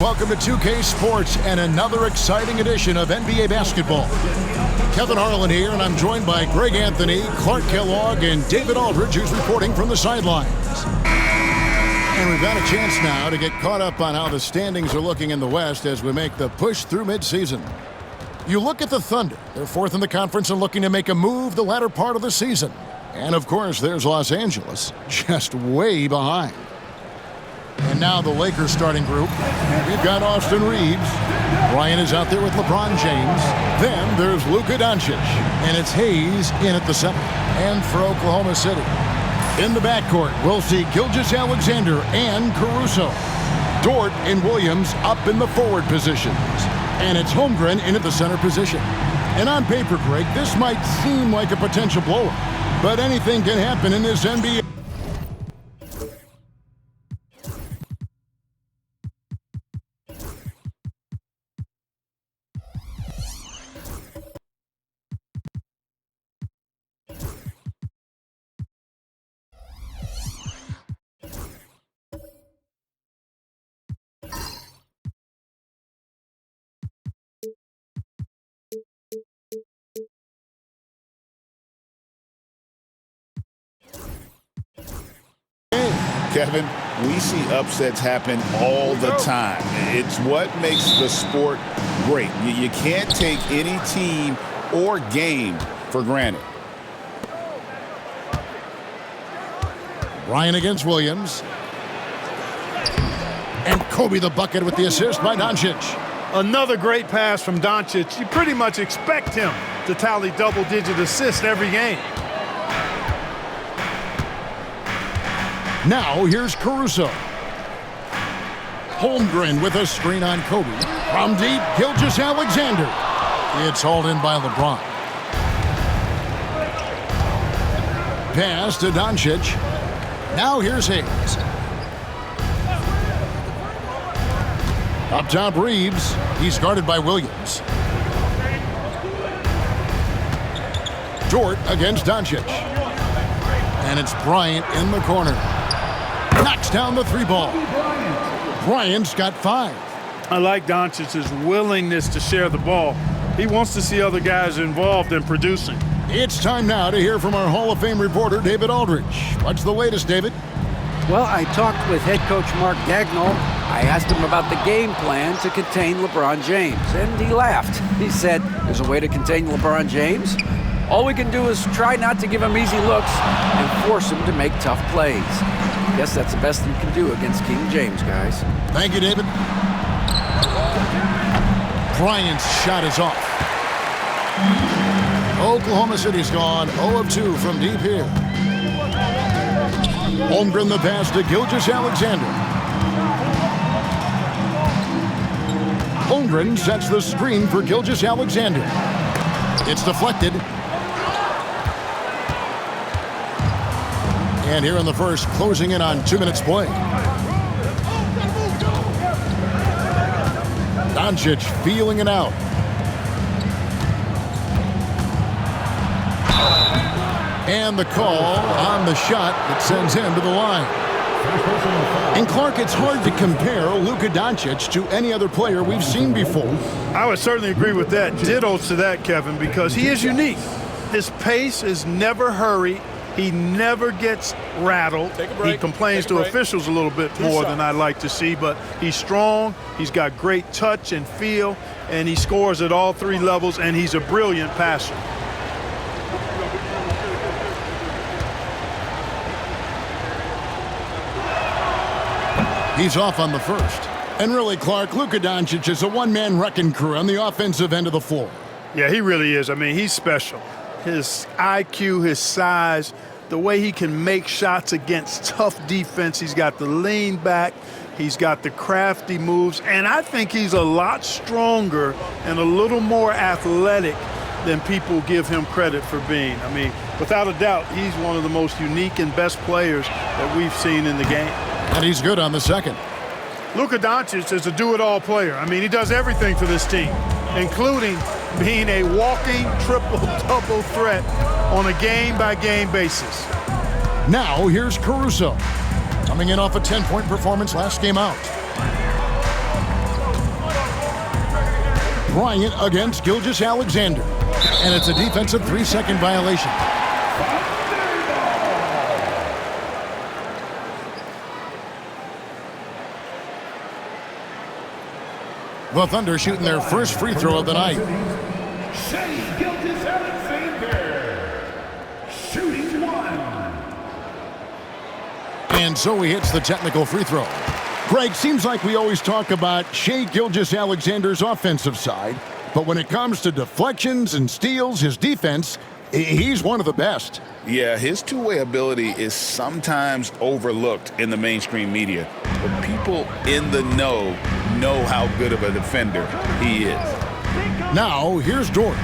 welcome to 2K Sports and another exciting edition of NBA basketball. Kevin Harlan here, and I'm joined by Greg Anthony, Clark Kellogg, and David Aldridge, who's reporting from the sidelines. And we've got a chance now to get caught up on how the standings are looking in the West as we make the push through midseason. You look at the Thunder. They're fourth in the conference and looking to make a move the latter part of the season. And, of course, there's Los Angeles, just way behind. And now the Lakers starting group. We've got Austin Reeves. Bryant is out there with LeBron James. Then there's Luka Doncic. And it's Hayes in at the center. And for Oklahoma City, in the backcourt, we'll see Gilgeous-Alexander and Caruso. Dort and Williams up in the forward positions. And it's Holmgren in at the center position. And on paper, Greg, this might seem like a potential blowout, but anything can happen in this NBA. Kevin, we see upsets happen all the time. It's what makes the sport great. You can't take any team or game for granted. Bryant against Williams. And Kobe the bucket with the assist by Doncic. Another great pass from Doncic. You pretty much expect him to tally double-digit assists every game. Now here's Caruso. Holmgren with a screen on Kobe. From deep, Gilgeous-Alexander. It's hauled in by LeBron. Pass to Doncic. Now here's Hayes. Up top, Reeves. He's guarded by Williams. Dort against Doncic. And it's Bryant in the corner. Knocks down the three ball. Bryant's got 5. I like Doncic's willingness to share the ball. He wants to see other guys involved in producing. It's time now to hear from our Hall of Fame reporter, David Aldridge. What's the latest, David? Well, I talked with head coach Mark Dagnall. I asked him about the game plan to contain LeBron James, and he laughed. He said, there's a way to contain LeBron James. All we can do is try not to give him easy looks and force him to make tough plays. Guess that's the best you can do against King James, guys. Thank you, David. Bryant's shot is off. Oklahoma City's gone 0 of 2 from deep here. Holmgren the pass to Gilgeous-Alexander. Holmgren sets the screen for Gilgeous-Alexander. It's deflected. And here in the first, closing in on 2 minutes play. Doncic feeling it out. And the call on the shot that sends him to the line. And Clark, it's hard to compare Luka Doncic to any other player we've seen before. I would certainly agree with that. Ditto to that, Kevin, because he is unique. His pace is never hurried. He never gets rattled. He complains to officials a little bit more than I'd like to see, but he's strong. He's got great touch and feel, and he scores at all 3 levels, and he's a brilliant passer. He's off on the first. And really, Clark, Luka Doncic is a one-man wrecking crew on the offensive end of the floor. Yeah, he really is. I mean, he's special. His IQ, his size, the way he can make shots against tough defense. He's got the lean back. He's got the crafty moves. And I think he's a lot stronger and a little more athletic than people give him credit for being. I mean, without a doubt, he's one of the most unique and best players that we've seen in the game. And he's good on the second. Luka Doncic is a do-it-all player. I mean, he does everything for this team, including being a walking triple-double threat on a game-by-game basis. Now here's Caruso, coming in off a 10-point performance last game out. Bryant against Gilgeous-Alexander. And it's a defensive 3-second violation. The Thunder shooting their first free throw of the night. Shai Gilgeous-Alexander, shooting 1. And so he hits the technical free throw. Greg, seems like we always talk about Shai Gilgeous-Alexander's offensive side, but when it comes to deflections and steals, his defense, he's one of the best. Yeah, his two-way ability is sometimes overlooked in the mainstream media, but people in the know how good of a defender he is. Now, here's Dort.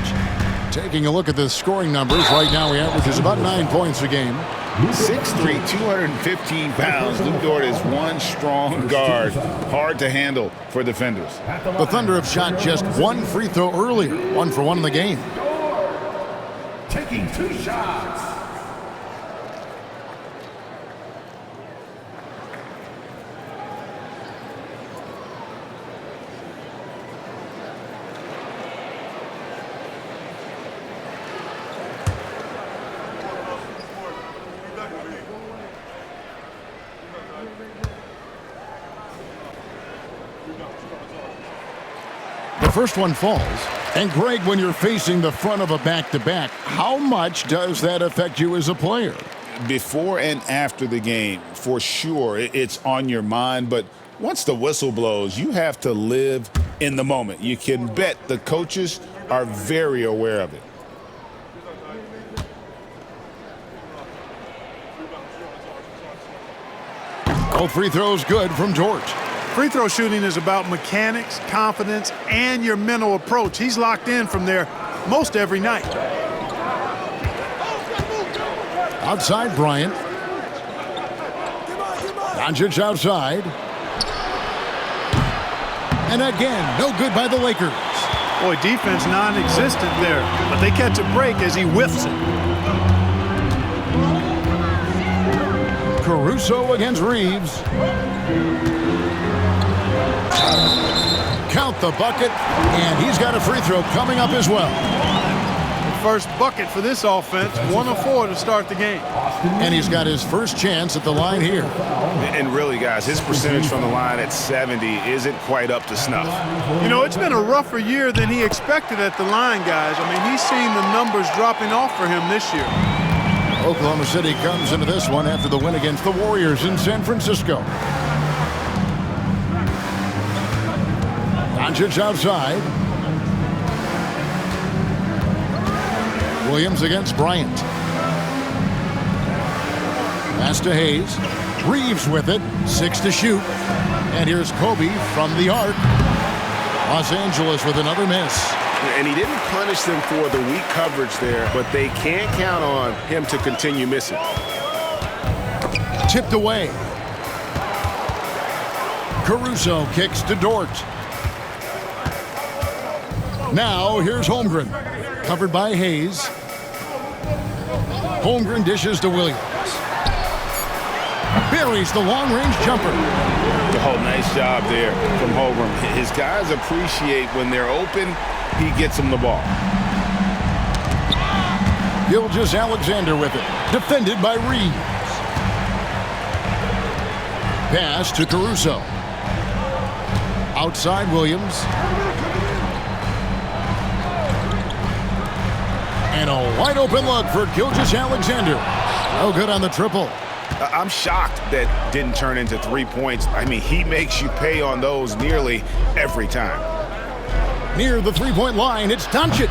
Taking a look at the scoring numbers, right now he averages about 9 points a game. 6'3", 215 pounds. Lu Dort is one strong guard. Hard to handle for defenders. The Thunder have shot just one free throw earlier, 1 for 1 in the game. Taking 2 shots. The first one falls. And Greg, when you're facing the front of a back-to-back, how much does that affect you as a player? Before and after the game, for sure, it's on your mind. But once the whistle blows, you have to live in the moment. You can bet the coaches are very aware of it. Both free throws good from George. Free throw shooting is about mechanics, confidence, and your mental approach. He's locked in from there most every night. Outside Bryant. Doncic outside. And again, no good by the Lakers. Boy, defense non-existent there, but they catch a break as he whiffs it. Caruso against Reeves. Count the bucket, and he's got a free throw coming up as well. First bucket for this offense, 1 of 4 to start the game. And he's got his first chance at the line here. And really, guys, his percentage from the line at 70 isn't quite up to snuff. You know, it's been a rougher year than he expected at the line, guys. I mean, he's seen the numbers dropping off for him this year. Oklahoma City comes into this one after the win against the Warriors in San Francisco. Doncic outside. Williams against Bryant. Pass to Hayes. Reeves with it. 6 to shoot. And here's Kobe from the arc. Los Angeles with another miss. And he didn't punish them for the weak coverage there, but they can't count on him to continue missing. Tipped away. Caruso kicks to Dort. Now here's Holmgren. Covered by Hayes. Holmgren dishes to Williams. Buries the long-range jumper. Oh, nice job there from Holmgren. His guys appreciate when they're open, he gets them the ball. Gilgeous-Alexander with it. Defended by Reeves. Pass to Caruso. Outside Williams. And a wide open look for Gilgeous-Alexander. No good on the triple. I'm shocked that didn't turn into 3 points. I mean, he makes you pay on those nearly every time. Near the three-point line, it's Doncic.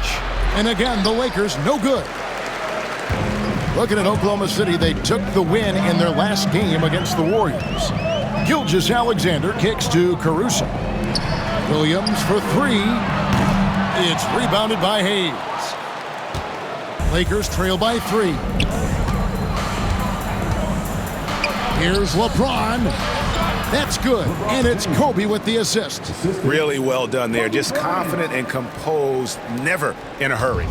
And again, the Lakers no good. Looking at Oklahoma City, they took the win in their last game against the Warriors. Gilgeous-Alexander kicks to Caruso. Williams for 3. It's rebounded by Hayes. Lakers trail by 3. Here's LeBron. That's good. And it's Kobe with the assist. Really well done there. Just confident and composed, never in a hurry.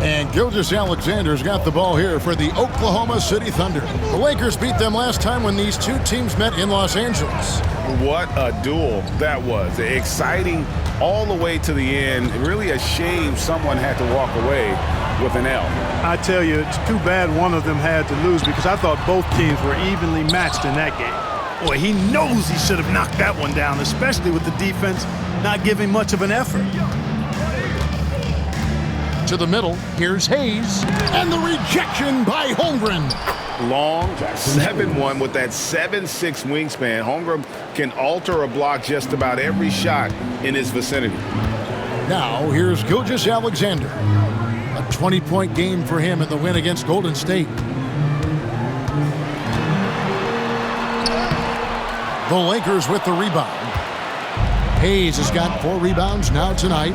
And Gilgeous-Alexander's got the ball here for the Oklahoma City Thunder. The Lakers beat them last time when these two teams met in Los Angeles. What a duel that was. Exciting all the way to the end. Really a shame someone had to walk away with an L. I tell you, it's too bad one of them had to lose because I thought both teams were evenly matched in that game. Boy, he knows he should have knocked that one down, especially with the defense not giving much of an effort. To the middle, here's Hayes, and the rejection by Holmgren. Long 7-1 with that 7'6" wingspan. Holmgren can alter a block just about every shot in his vicinity. Now, here's Gilgeous-Alexander. A 20-point game for him in the win against Golden State. The Lakers with the rebound. Hayes has got 4 rebounds now tonight.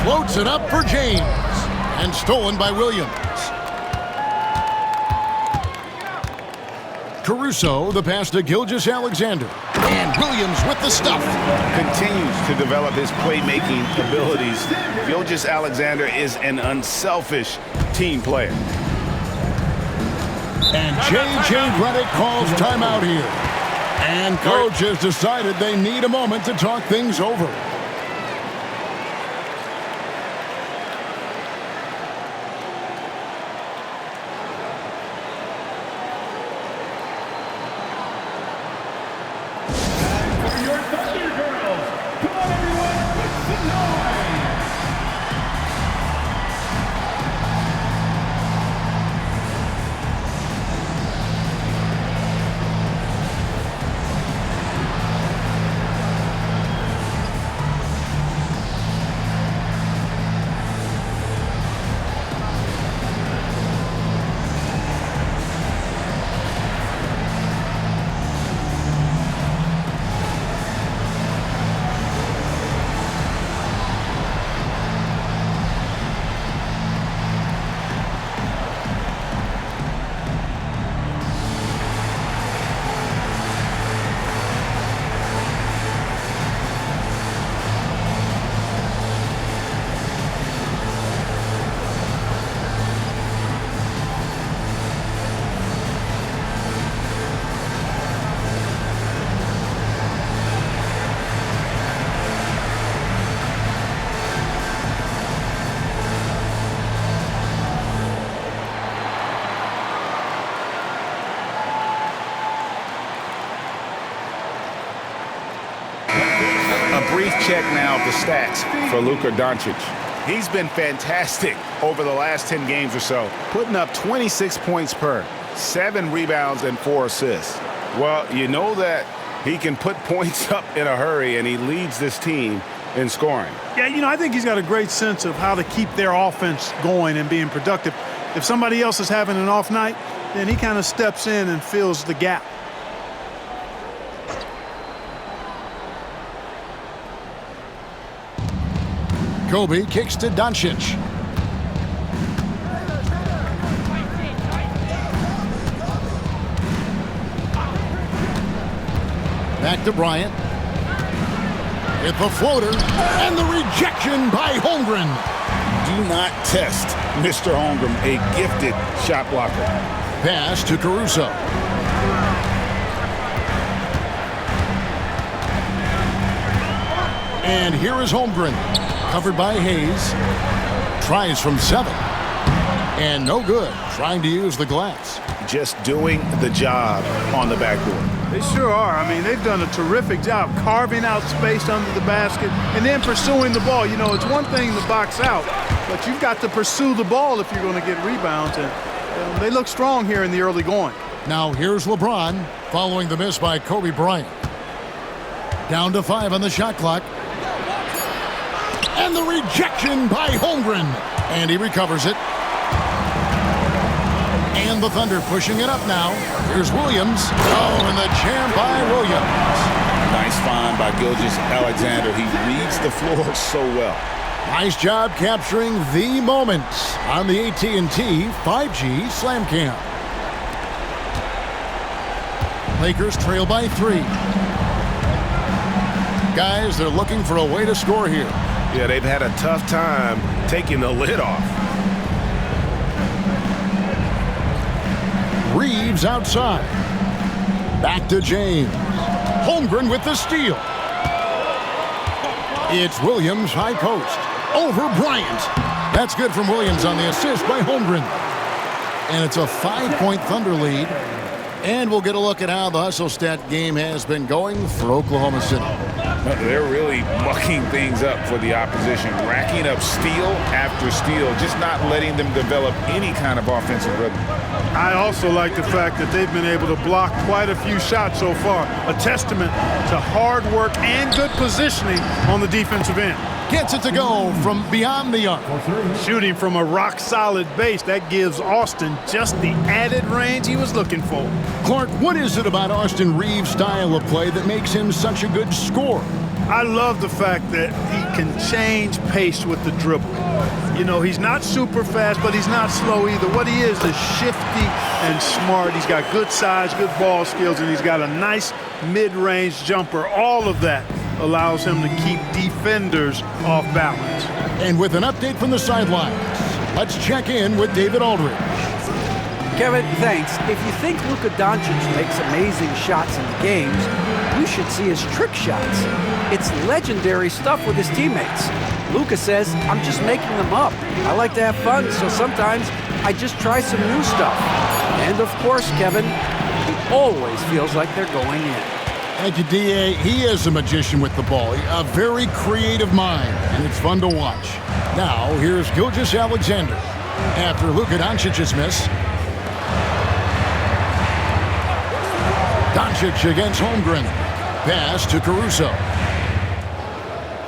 Floats it up for James. And stolen by Williams. Caruso, the pass to Gilgeous-Alexander. And Williams with the stuff. Continues to develop his playmaking abilities. Gilgeous-Alexander is an unselfish team player. And J.J. Redick calls timeout here. And coach has decided they need a moment to talk things over. Check now the stats for Luka Doncic. He's been fantastic over the last 10 games or so, putting up 26 points per, 7 rebounds and 4 assists. Well, you know that he can put points up in a hurry, and he leads this team in scoring. Yeah, you know, I think he's got a great sense of how to keep their offense going and being productive. If somebody else is having an off night, then he kind of steps in and fills the gap. Kobe kicks to Doncic. Back to Bryant. With the floater and the rejection by Holmgren. Do not test Mr. Holmgren, a gifted shot blocker. Pass to Caruso. And here is Holmgren. Covered by Hayes. Tries from 7. And no good. Trying to use the glass. Just doing the job on the backboard. They sure are. I mean, they've done a terrific job carving out space under the basket and then pursuing the ball. You know, it's one thing to box out, but you've got to pursue the ball if you're going to get rebounds. And they look strong here in the early going. Now here's LeBron following the miss by Kobe Bryant. Down to 5 on the shot clock. And the rejection by Holmgren. And he recovers it. And the Thunder pushing it up now. Here's Williams. Oh, and the jam by Williams. Nice find by Gilgeous-Alexander. He reads the floor so well. Nice job capturing the moment on the AT&T 5G Slam Cam. Lakers trail by 3. Guys, they're looking for a way to score here. Yeah, they've had a tough time taking the lid off. Reeves outside. Back to James. Holmgren with the steal. It's Williams high post. Over Bryant. That's good from Williams on the assist by Holmgren. And it's a 5-point Thunder lead. And we'll get a look at how the hustle stat game has been going for Oklahoma City. They're really mucking things up for the opposition, racking up steal after steal, just not letting them develop any kind of offensive rhythm. I also like the fact that they've been able to block quite a few shots so far, a testament to hard work and good positioning on the defensive end. Gets it to go from beyond the arc. Shooting from a rock-solid base, that gives Austin just the added range he was looking for. Clark, what is it about Austin Reeves' style of play that makes him such a good scorer? I love the fact that he can change pace with the dribble. You know, he's not super fast, but he's not slow either. What he is shifty and smart. He's got good size, good ball skills, and he's got a nice mid-range jumper. All of that allows him to keep defenders off balance. And with an update from the sidelines, let's check in with David Aldridge. Kevin, thanks. If you think Luka Doncic makes amazing shots in the games, you should see his trick shots. It's legendary stuff with his teammates. Luka says, I'm just making them up. I like to have fun, so sometimes I just try some new stuff. And of course, Kevin, he always feels like they're going in. Thank you, D.A. He is a magician with the ball, a very creative mind, and it's fun to watch. Now, here's Gilgeous-Alexander. After Luka Doncic's miss, Doncic against Holmgren. Pass to Caruso.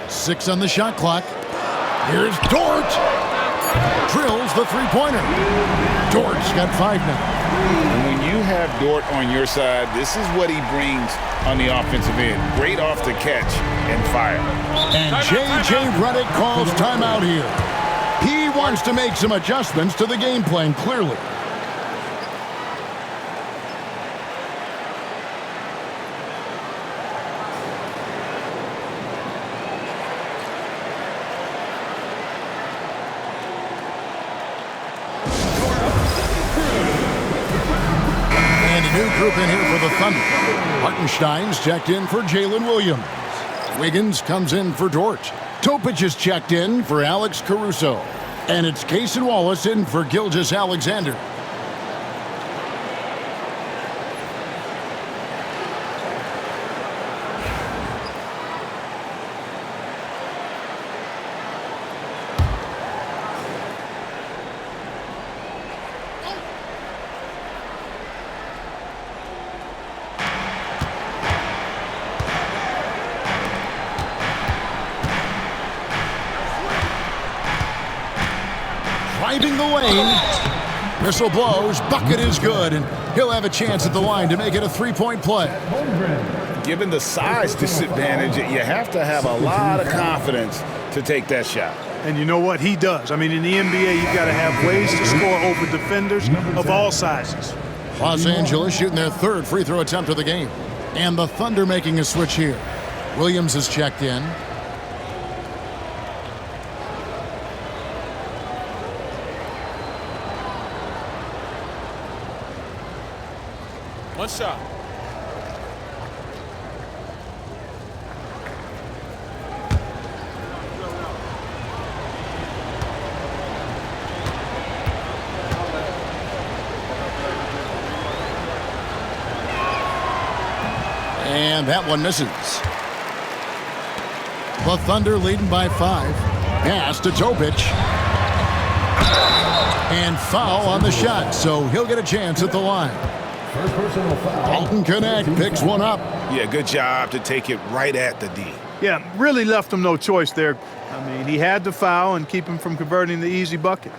6 on the shot clock. Here's Dort. Drills the three-pointer. Dort's got 5 now. And when you have Dort on your side, this is what he brings on the offensive end. Great off the catch and fire. And J.J. Redick calls timeout here. He wants to make some adjustments to the game plan, clearly. New group in here for the Thunder. Hartenstein's checked in for Jalen Williams. Wiggins comes in for Dort. Topic is checked in for Alex Caruso. And it's Cason Wallace in for Gilgeous-Alexander. Driving the lane. Whistle blows. Bucket is good. And he'll have a chance at the line to make it a three-point play. Given the size disadvantage, you have to have a lot of confidence to take that shot. And you know what? He does. I mean, in the NBA, you've got to have ways to score over defenders of all sizes. Los Angeles shooting their 3rd free throw attempt of the game. And the Thunder making a switch here. Williams is checked in. One shot. And that one misses. The Thunder leading by 5. Pass to Topic. And foul on the shot, so he'll get a chance at the line. First personal foul. Alton Connect picks one up. Yeah, good job to take it right at the D. Yeah, really left him no choice there. I mean, he had to foul and keep him from converting the easy bucket.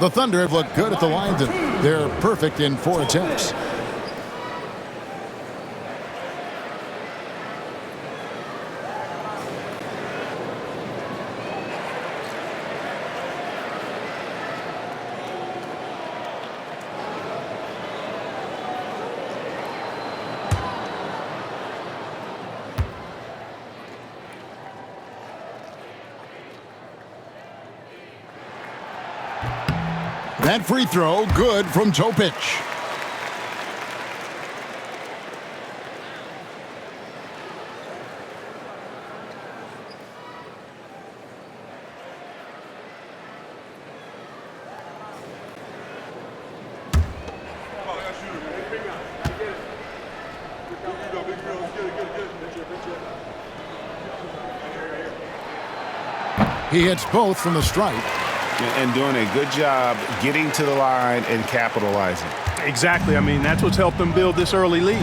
The Thunder have looked good at the line. They're perfect in 4 attempts. That free throw, good from Topic. He hits both from the stripe. And doing a good job getting to the line and capitalizing. Exactly. I mean, that's what's helped them build this early lead.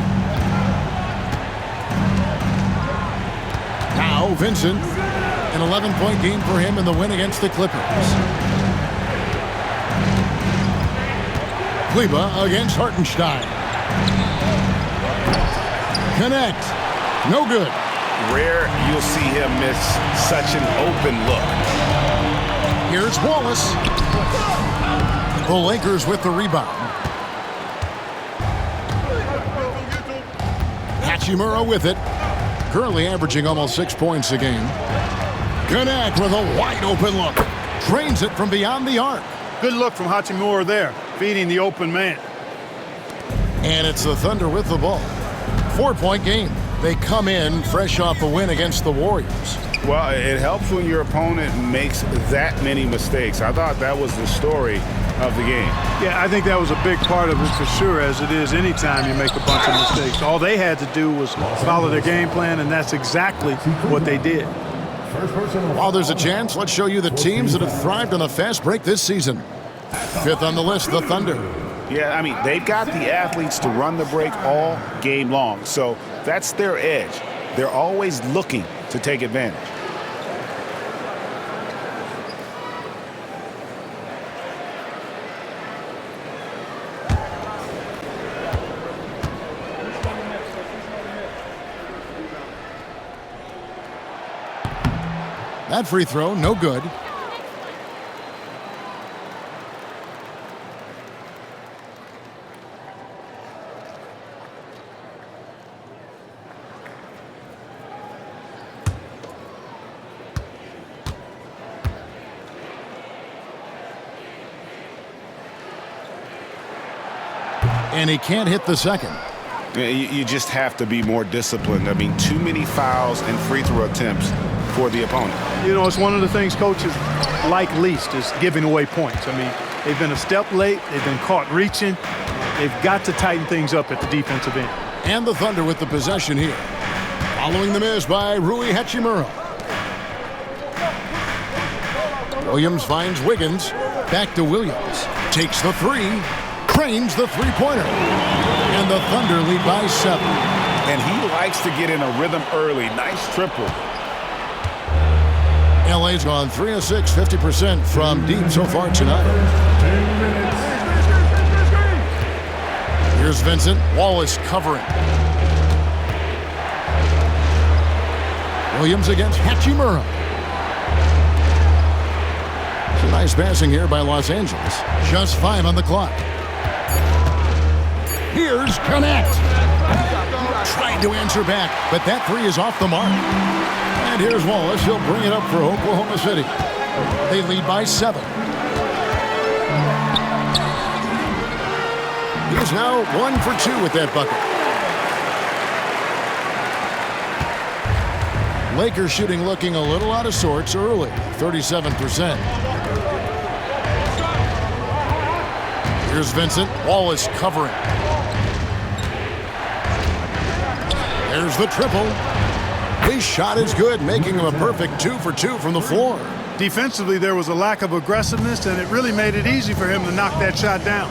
Now Vincent, an 11-point game for him in the win against the Clippers. Kleber against Hartenstein. Connect. No good. Rare you'll see him miss such an open look. Here's Wallace. The Lakers with the rebound. Hachimura with it. Currently averaging almost 6 points a game. Connect with a wide open look. Drains it from beyond the arc. Good look from Hachimura there, feeding the open man. And it's the Thunder with the ball. 4-point game. They come in fresh off the win against the Warriors. Well, it helps when your opponent makes that many mistakes. I thought that was the story of the game. Yeah, I think that was a big part of it for sure, as it is anytime you make a bunch of mistakes. All they had to do was follow their game plan, and that's exactly what they did. While there's a chance, let's show you the teams that have thrived on a fast break this season. Fifth on the list, the Thunder. Yeah, I mean, they've got the athletes to run the break all game long, so that's their edge. They're always looking to take advantage. That free throw, no good. And he can't hit the second. You just have to be more disciplined. I mean, too many fouls and free throw attempts for the opponent. You know, it's one of the things coaches like least is giving away points. I mean, they've been a step late. They've been caught reaching. They've got to tighten things up at the defensive end. And the Thunder with the possession here. Following the miss by Rui Hachimura. Williams finds Wiggins. Back to Williams. Takes the three. Cranes the three-pointer. And the Thunder lead by 7. And he likes to get in a rhythm early. Nice triple. LA's gone 3 of 6, 50% from deep so far tonight. Here's Vincent. Wallace covering. Williams against Hachimura. Some nice passing here by Los Angeles. Just 5 on the clock. Here's Connect. Trying to answer back, but that three is off the mark. And here's Wallace. He'll bring it up for Oklahoma City. They lead by 7. He's now 1 for 2 with that bucket. Lakers shooting looking a little out of sorts early, 37%. Here's Vincent. Wallace covering. There's the triple. His shot is good, making him a perfect 2 for 2 from the floor. Defensively, there was a lack of aggressiveness, and it really made it easy for him to knock that shot down.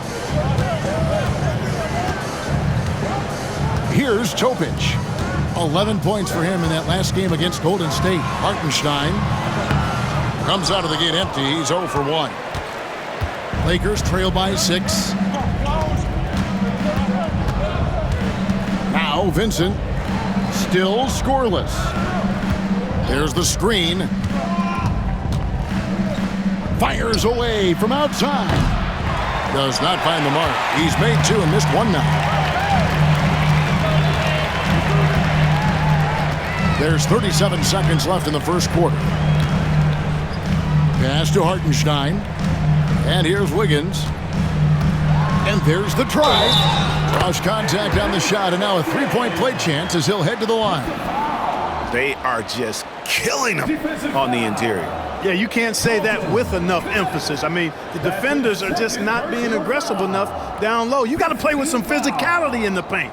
Here's Topic. 11 points for him in that last game against Golden State. Hartenstein comes out of the gate empty. He's 0 for 1. Lakers trail by 6. Now Vincent. Still scoreless. There's the screen. Fires away from outside. Does not find the mark. He's made 2 and missed 1 now. There's 37 seconds left in the first quarter. Pass to Hartenstein. And here's Wiggins. And there's the drive. Draws contact on the shot, and now a three-point play chance as he'll head to the line. They are just killing them on the interior. Yeah, you can't say that with enough emphasis. I mean, the defenders are just not being aggressive enough down low. You got to play with some physicality in the paint.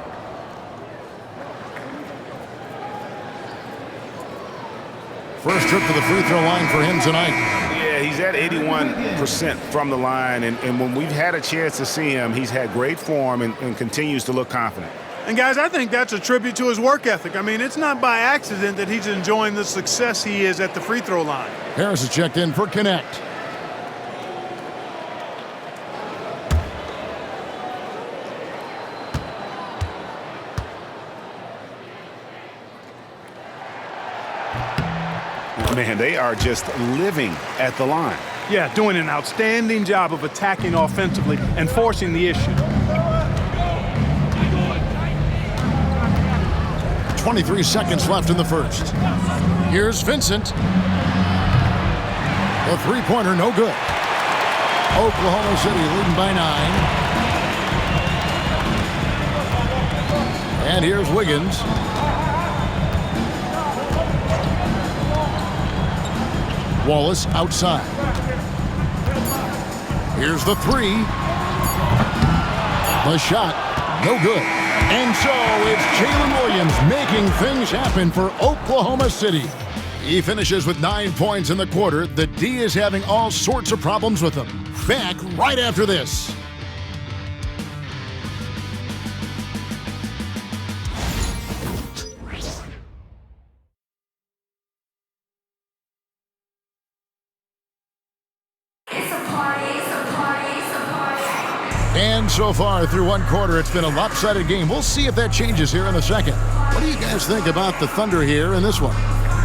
First trip to the free throw line for him tonight. Yeah, he's at 81% from the line, and when we've had a chance to see him, he's had great form and continues to look confident. And, guys, I think that's a tribute to his work ethic. I mean, it's not by accident that he's enjoying the success he is at the free throw line. Harris is checked in for Connect. Man, they are just living at the line. Yeah, doing an outstanding job of attacking offensively and forcing the issue. 23 seconds left in the first. Here's Vincent. The three-pointer, no good. Oklahoma City leading by 9. And here's Wiggins. Wallace outside. Here's the three. The shot, no good. And so it's Jalen Williams making things happen for Oklahoma City. He finishes with 9 points in the quarter. The D is having all sorts of problems with him. Back right after this. And so far through one quarter, it's been a lopsided game. We'll see if that changes here in the second. What do you guys think about the Thunder here in this one?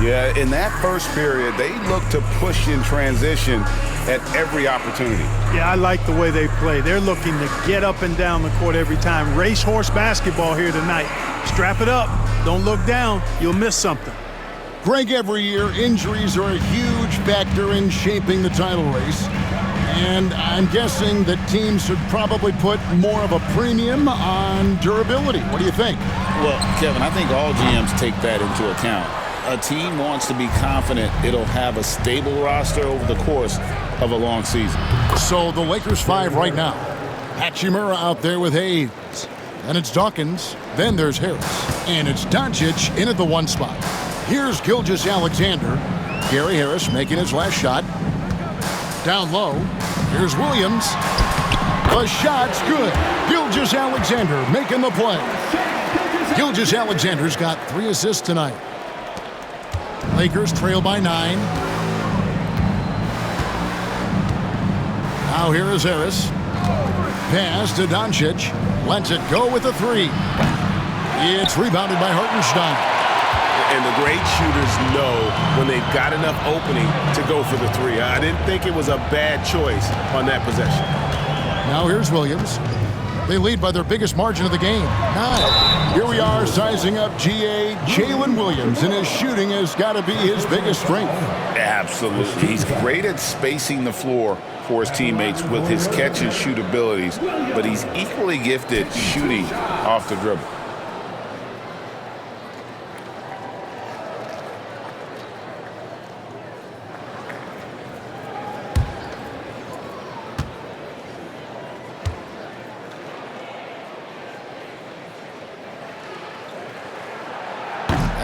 Yeah, in that first period, they look to push in transition at every opportunity. Yeah, I like the way they play. They're looking to get up and down the court every time. Racehorse basketball here tonight. Strap it up. Don't look down. You'll miss something. Greg, every year, injuries are a huge factor in shaping the title race. And I'm guessing that teams should probably put more of a premium on durability. What do you think? Well, Kevin, I think all GMs take that into account. A team wants to be confident it'll have a stable roster over the course of a long season. So the Lakers 5 right now. Hachimura out there with Hayes. Then it's Dawkins. Then there's Harris. And it's Doncic in at the 1 spot. Here's Gilgeous-Alexander. Gary Harris making his last shot. Down low, here's Williams. The shot's good. Gilgeous-Alexander making the play. Gilgeous-Alexander's got 3 assists tonight. Lakers trail by 9. Now here is Harris. Pass to Doncic. Lets it go with the 3. It's rebounded by Hartenstein. And the great shooters know when they've got enough opening to go for the 3. I didn't think it was a bad choice on that possession. Now here's Williams. They lead by their biggest margin of the game, 9. Here we are sizing up GA Jalen Williams, and his shooting has got to be his biggest strength. Absolutely. He's great at spacing the floor for his teammates with his catch and shoot abilities, but he's equally gifted shooting off the dribble.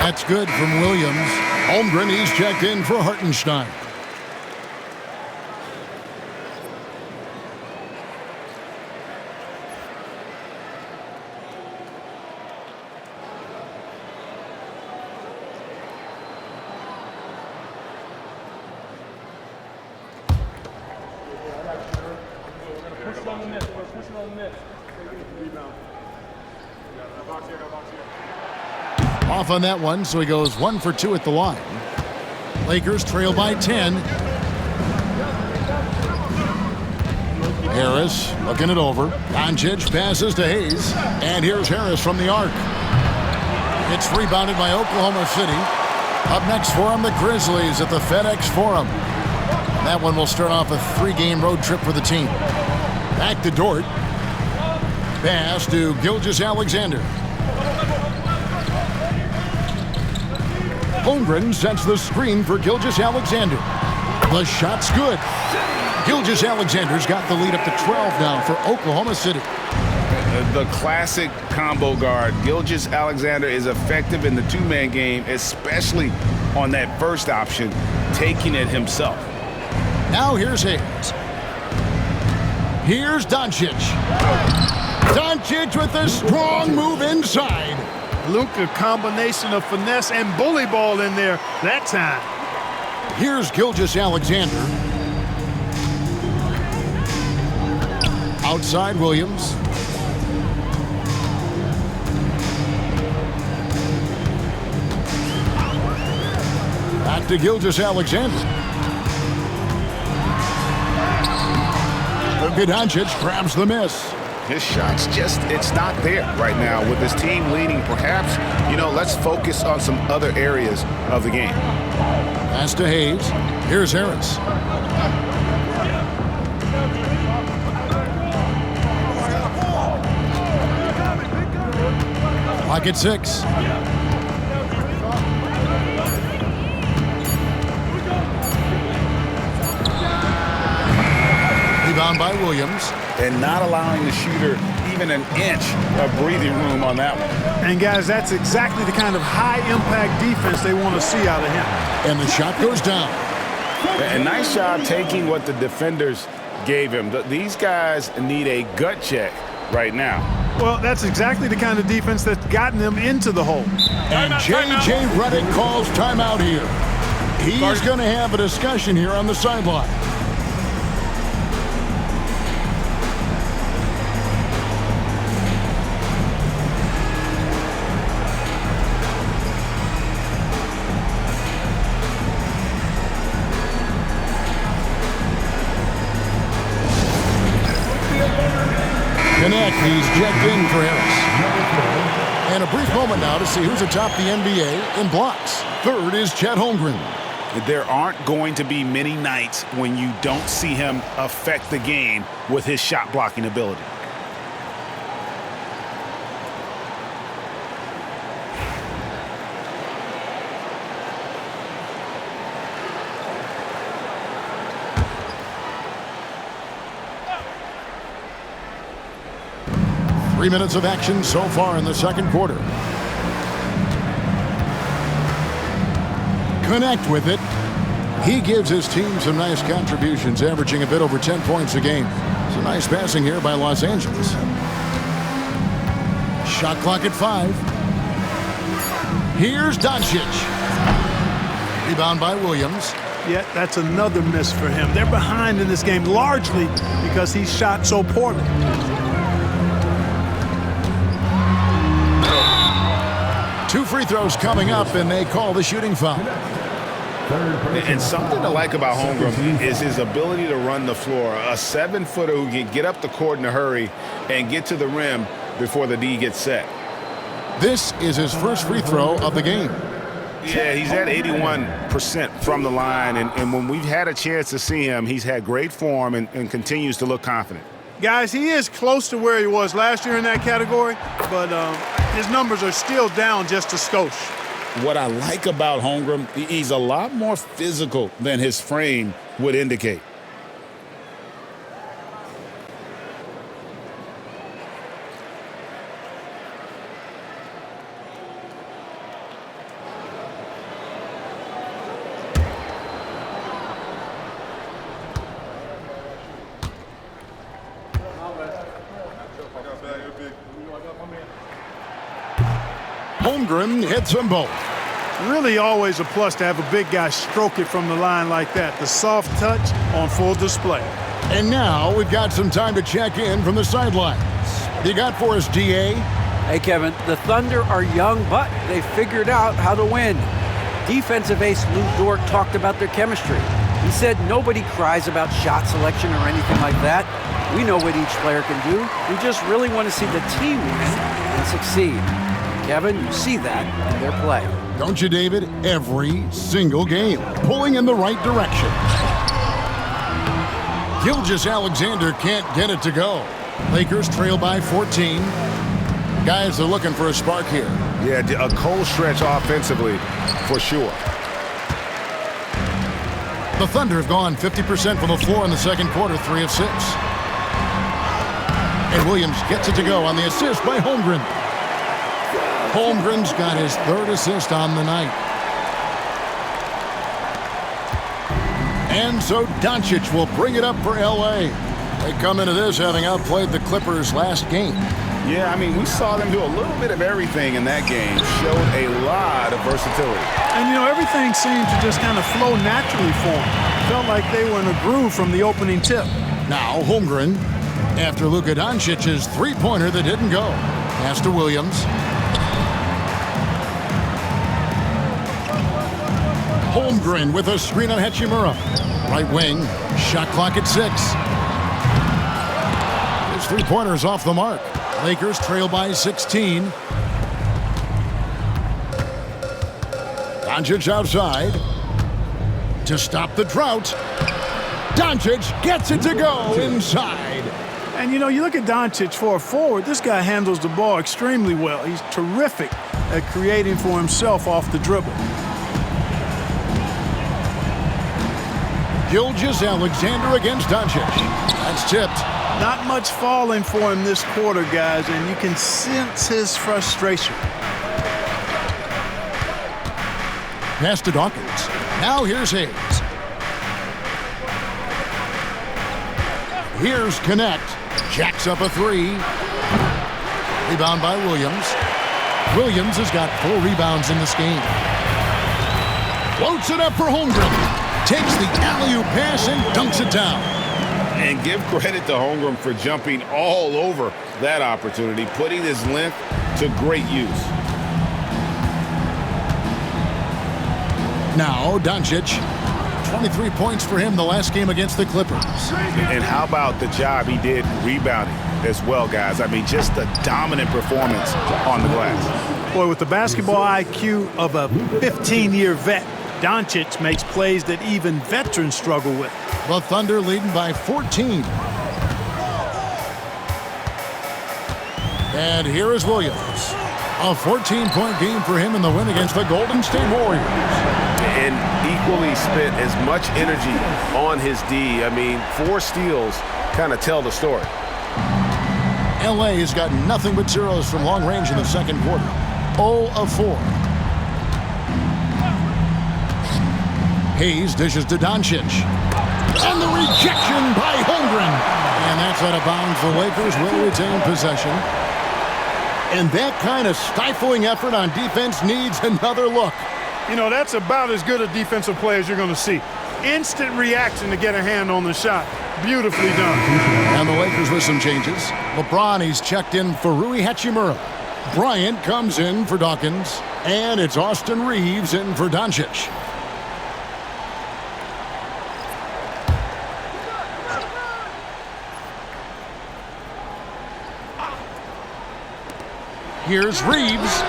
That's good from Williams. Holmgren, he's checked in for Hartenstein. Off on that one, so he goes 1 for 2 at the line. Lakers trail by 10. Harris looking it over. Doncic passes to Hayes. And here's Harris from the arc. It's rebounded by Oklahoma City. Up next for them, the Grizzlies at the FedEx Forum. That one will start off a 3-game road trip for the team. Back to Dort. Pass to Gilgeous-Alexander. Holmgren sets the screen for Gilgeous-Alexander. The shot's good. Gilgeous-Alexander's got the lead up to 12 now for Oklahoma City. The classic combo guard. Gilgeous-Alexander is effective in the two-man game, especially on that first option, taking it himself. Now here's Hayes. Here's Doncic. Doncic with a strong move inside. Luka, combination of finesse and bully ball in there that time. Here's Gilgeous-Alexander. Outside Williams. Back to Gilgeous-Alexander. Luka Doncic grabs the miss. His shot's just, it's not there right now. With his team leading, perhaps, let's focus on some other areas of the game. Pass to Hayes. Here's Harris. Clock at 6. Rebound by Williams. And not allowing the shooter even an inch of breathing room on that one. And, guys, that's exactly the kind of high-impact defense they want to see out of him. And the shot goes down. A nice job taking what the defenders gave him. These guys need a gut check right now. Well, that's exactly the kind of defense that's gotten them into the hole. And J.J. Redick calls timeout here. He's going to have a discussion here on the sideline. He's checked in for Harris. And a brief moment now to see who's atop the NBA in blocks. Third is Chet Holmgren. There aren't going to be many nights when you don't see him affect the game with his shot blocking ability. Three minutes of action so far in the second quarter. Connect with it. He gives his team some nice contributions, averaging a bit over 10 points a game. Some nice passing here by Los Angeles. Shot clock at 5. Here's Doncic. Rebound by Williams. Yeah, that's another miss for him. They're behind in this game largely because he shot so poorly. Two free throws coming up, and they call the shooting foul. And something to like about Holmgren is his ability to run the floor. A 7-footer who can get up the court in a hurry and get to the rim before the D gets set. This is his first free throw of the game. Yeah, he's at 81% from the line, and when we've had a chance to see him, he's had great form and continues to look confident. Guys, he is close to where he was last year in that category, but his numbers are still down just a skosh. What I like about Holmgren, he's a lot more physical than his frame would indicate. Holmgren hits them both. Really always a plus to have a big guy stroke it from the line like that. The soft touch on full display. And now we've got some time to check in from the sidelines. You got for us, DA? Hey, Kevin, the Thunder are young, but they figured out how to win. Defensive ace Lou Dort talked about their chemistry. He said nobody cries about shot selection or anything like that. We know what each player can do. We just really want to see the team win and succeed. Kevin, you see that in their play. Don't you, David? Every single game, pulling in the right direction. Gilgeous-Alexander can't get it to go. Lakers trail by 14. Guys are looking for a spark here. Yeah, a cold stretch offensively for sure. The Thunder have gone 50% from the floor in the second quarter, 3 of 6. And Williams gets it to go on the assist by Holmgren. Holmgren's got his 3rd assist on the night. And so Doncic will bring it up for L.A. They come into this having outplayed the Clippers last game. Yeah, I mean, we saw them do a little bit of everything in that game. Showed a lot of versatility. And, everything seemed to just kind of flow naturally for them. Felt like they were in a groove from the opening tip. Now Holmgren, after Luka Doncic's three-pointer that didn't go. Pass to Williams. Holmgren with a screen on Hachimura. Right wing, shot clock at 6. His three-pointer is off the mark. Lakers trail by 16. Doncic outside to stop the drought. Doncic gets it to go inside. And, you look at Doncic for a forward. This guy handles the ball extremely well. He's terrific at creating for himself off the dribble. Gilgeous-Alexander against Doncic. That's tipped. Not much falling for him this quarter, guys, and you can sense his frustration. Pass to Dawkins. Now here's Hayes. Here's Connect. Jacks up a 3. Rebound by Williams. Williams has got 4 rebounds in this game. Floats it up for Holmgren. Takes the alley-oop pass and dunks it down. And give credit to Holmgren for jumping all over that opportunity, putting his length to great use. Now Doncic, 23 points for him the last game against the Clippers. And how about the job he did rebounding as well, guys? I mean, just a dominant performance on the glass. Boy, with the basketball IQ of a 15-year vet, Doncic makes plays that even veterans struggle with. The Thunder leading by 14. And here is Williams. A 14-point game for him in the win against the Golden State Warriors. And equally spent as much energy on his D. I mean, 4 steals kind of tell the story. L.A. has got nothing but zeros from long range in the second quarter. 0 of 4. Hayes dishes to Doncic. And the rejection by Holmgren. And that's out of bounds. The Lakers will retain possession. And that kind of stifling effort on defense needs another look. That's about as good a defensive play as you're going to see. Instant reaction to get a hand on the shot. Beautifully done. And the Lakers with some changes. LeBron, he's checked in for Rui Hachimura. Bryant comes in for Dawkins. And it's Austin Reeves in for Doncic. Here's Reeves.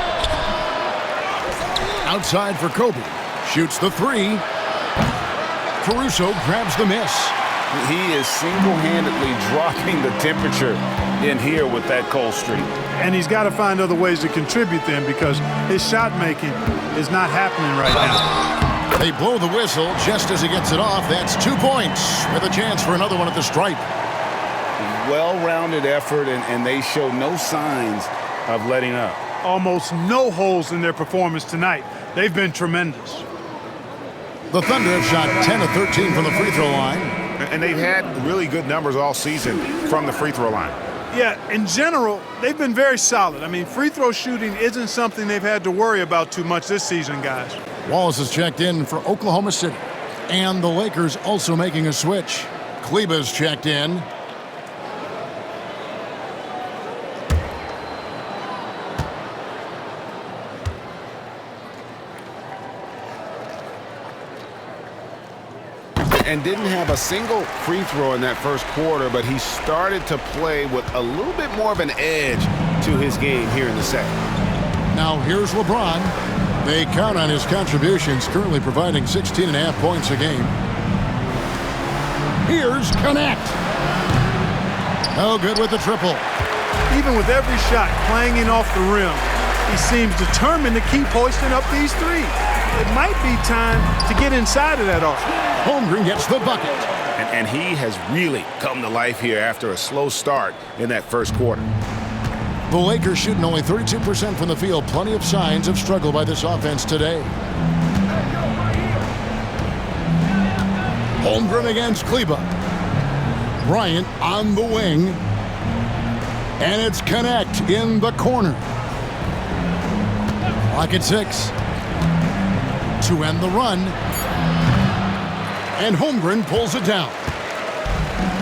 Outside for Kobe. Shoots the 3. Caruso grabs the miss. He is single-handedly dropping the temperature in here with that cold streak. And he's got to find other ways to contribute then, because his shot making is not happening right now. They blow the whistle just as he gets it off. That's 2 points with a chance for another one at the stripe. Well-rounded effort, and they show no signs of letting up. Almost no holes in their performance tonight. They've been tremendous. The Thunder have shot 10 of 13 from the free throw line. And they've had really good numbers all season from the free throw line. Yeah, in general, they've been very solid. I mean, free throw shooting isn't something they've had to worry about too much this season, guys. Wallace is checked in for Oklahoma City. And the Lakers also making a switch. Kleba's checked in. And didn't have a single free throw in that first quarter, but he started to play with a little bit more of an edge to his game here in the second. Now here's LeBron. They count on his contributions, currently providing 16.5 points a game. Here's Connect. No good with the triple. Even with every shot clanging off the rim, he seems determined to keep hoisting up these threes. It might be time to get inside of that arc. Holmgren gets the bucket. And he has really come to life here after a slow start in that first quarter. The Lakers shooting only 32% from the field. Plenty of signs of struggle by this offense today. Holmgren against Kleber. Bryant on the wing. And it's Connect in the corner. Clock at 6. To end the run. And Holmgren pulls it down.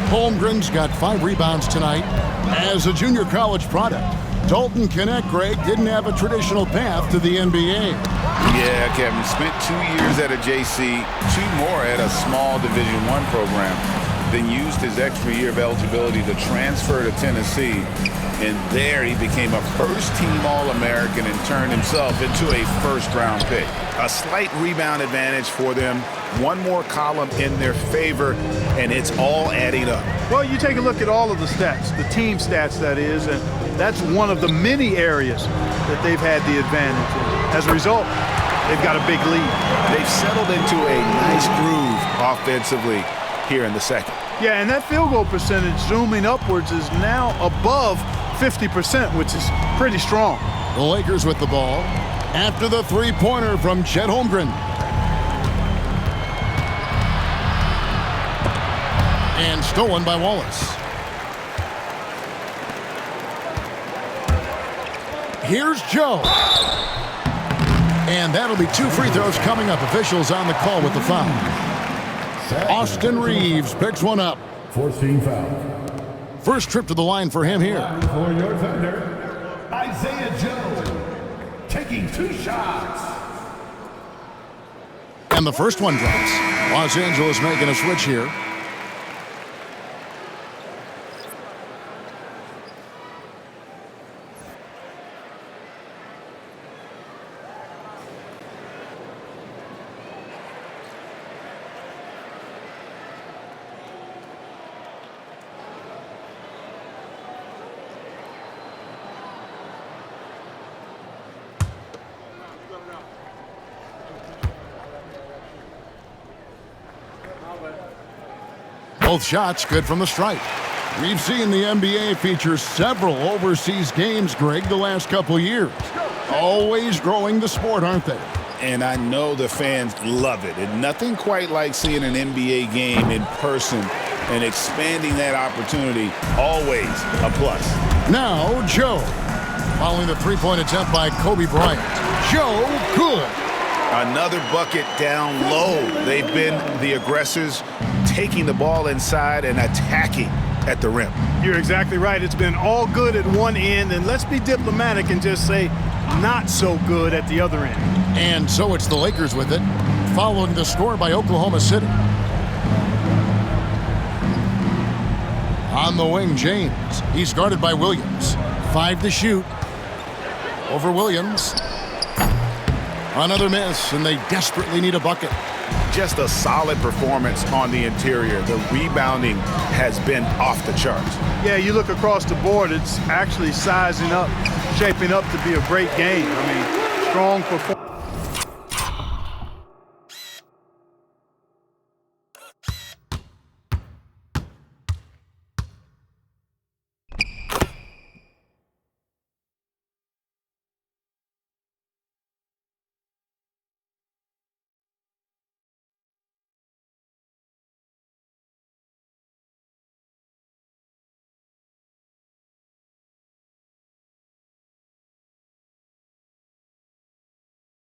Holmgren's got 5 rebounds tonight. As a junior college product, Dalton Connect, Greg, didn't have a traditional path to the NBA. Yeah, Kevin, spent 2 years at a JC, 2 more at a small Division I program, then used his extra year of eligibility to transfer to Tennessee. And there he became a first-team All-American and turned himself into a first-round pick. A slight rebound advantage for them. One more column in their favor, and it's all adding up. Well, you take a look at all of the stats, the team stats that is, and that's one of the many areas that they've had the advantage. And as a result, they've got a big lead. They've settled into a nice groove offensively here in the second. Yeah, and that field goal percentage zooming upwards is now above 50%, which is pretty strong. The Lakers with the ball after the three-pointer from Chet Holmgren. And stolen by Wallace. Here's Joe. And that'll be 2 free throws coming up. Officials on the call with the foul. Austin Reeves picks one up. 14 foul. First trip to the line for him here. For your thunder, Isaiah Joe, taking 2 shots. And the first one drops. Los Angeles making a switch here. Both shots good from the stripe. We've seen the NBA feature several overseas games, Greg, the last couple years. Always growing the sport, aren't they? And I know the fans love it. And nothing quite like seeing an NBA game in person and expanding that opportunity. Always a plus. Now, Joe. Following the three-point attempt by Kobe Bryant. Joe, good. Another bucket down low. They've been the aggressors, taking the ball inside and attacking at the rim. You're exactly right. It's been all good at one end, and let's be diplomatic and just say not so good at the other end. And so it's the Lakers with it, following the score by Oklahoma City. On the wing, James. He's guarded by Williams. 5 to shoot. Over Williams. Another miss, and they desperately need a bucket. Just a solid performance on the interior. The rebounding has been off the charts. Yeah, you look across the board, it's actually sizing up, shaping up to be a great game. I mean, strong performance.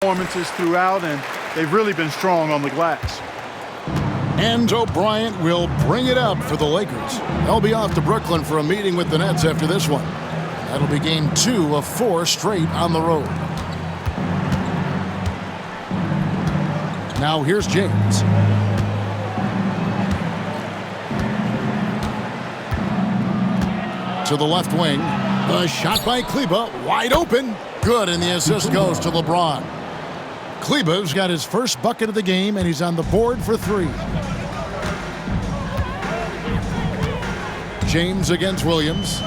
Performances throughout, and they've really been strong on the glass. And O'Brien will bring it up for the Lakers. They'll be off to Brooklyn for a meeting with the Nets after this one. That'll be game 2 of 4 straight on the road. Now here's James. To the left wing. The shot by Kleber, wide open. Good, and the assist goes to LeBron. Kleber's got his first bucket of the game, and he's on the board for 3. James against Williams.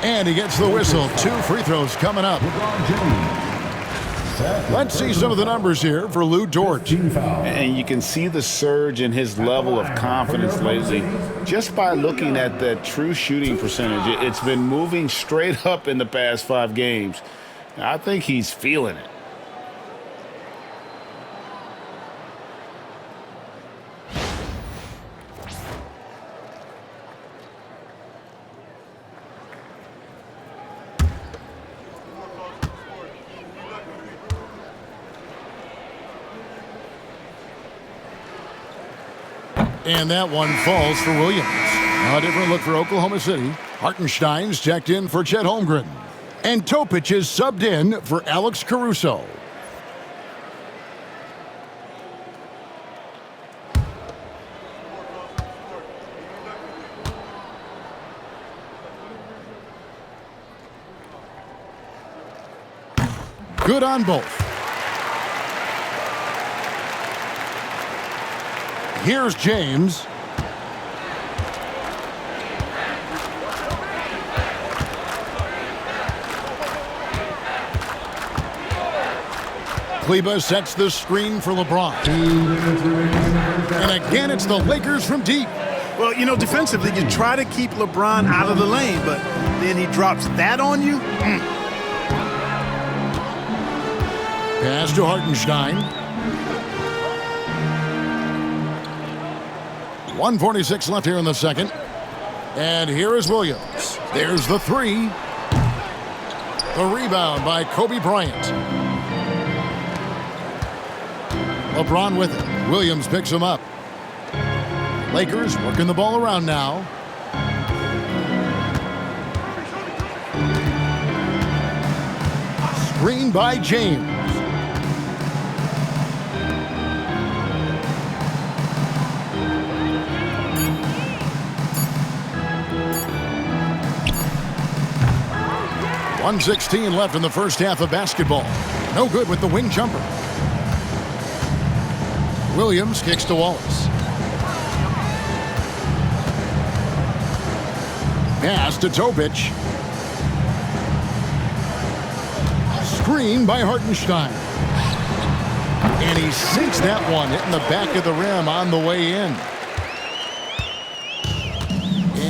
And he gets the whistle. 2 free throws coming up. Let's see some of the numbers here for Lou Dort. And you can see the surge in his level of confidence lately just by looking at that true shooting percentage. It's been moving straight up in the past 5 games. I think he's feeling it. And that one falls for Williams. A different look for Oklahoma City. Hartenstein's checked in for Chet Holmgren. And Topic is subbed in for Alex Caruso. Good on both. Here's James. Kleber sets the screen for LeBron. And again, it's the Lakers from deep. Well, you know, defensively, you try to keep LeBron out of the lane, but then he drops that on you. Pass to Hartenstein. 1:46 left here in the second. And here is Williams. There's the 3. The rebound by Kobe Bryant. LeBron with it. Williams picks him up. Lakers working the ball around now. Screen by James. .116 left in the first half of basketball. No good with the wing jumper. Williams kicks to Wallace. Pass to Topic. Screen by Hartenstein. And he sinks that one, hitting the back of the rim on the way in.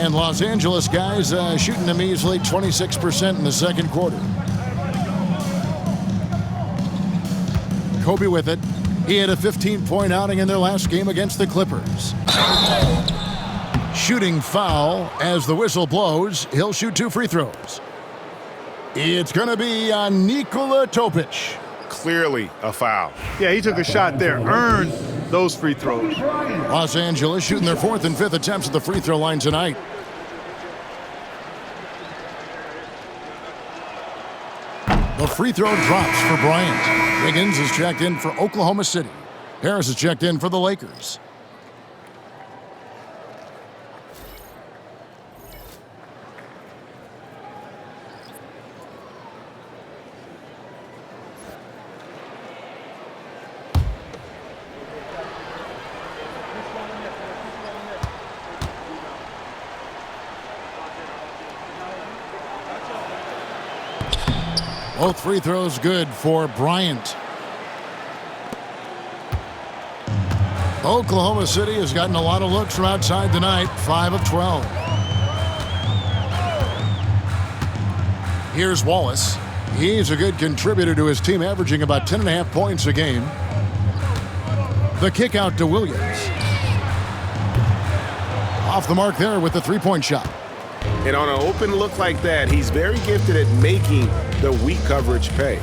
And Los Angeles guys shooting a measly 26% in the second quarter. Kobe with it. He had a 15-point outing in their last game against the Clippers. Shooting foul as the whistle blows. He'll shoot 2 free throws. It's going to be on Nikola Topic. Clearly a foul. Yeah, he took a shot there, earned those free throws. Los Angeles shooting their 4th and 5th attempts at the free throw line tonight. The free throw drops for Bryant. Wiggins is checked in for Oklahoma City. Harris is checked in for the Lakers. Both free throws good for Bryant. Oklahoma City has gotten a lot of looks from outside tonight, 5 of 12. Here's Wallace. He's a good contributor to his team, averaging about 10.5 points a game. The kick out to Williams. Off the mark there with the three-point shot. And on an open look like that, he's very gifted at making the weak coverage pay.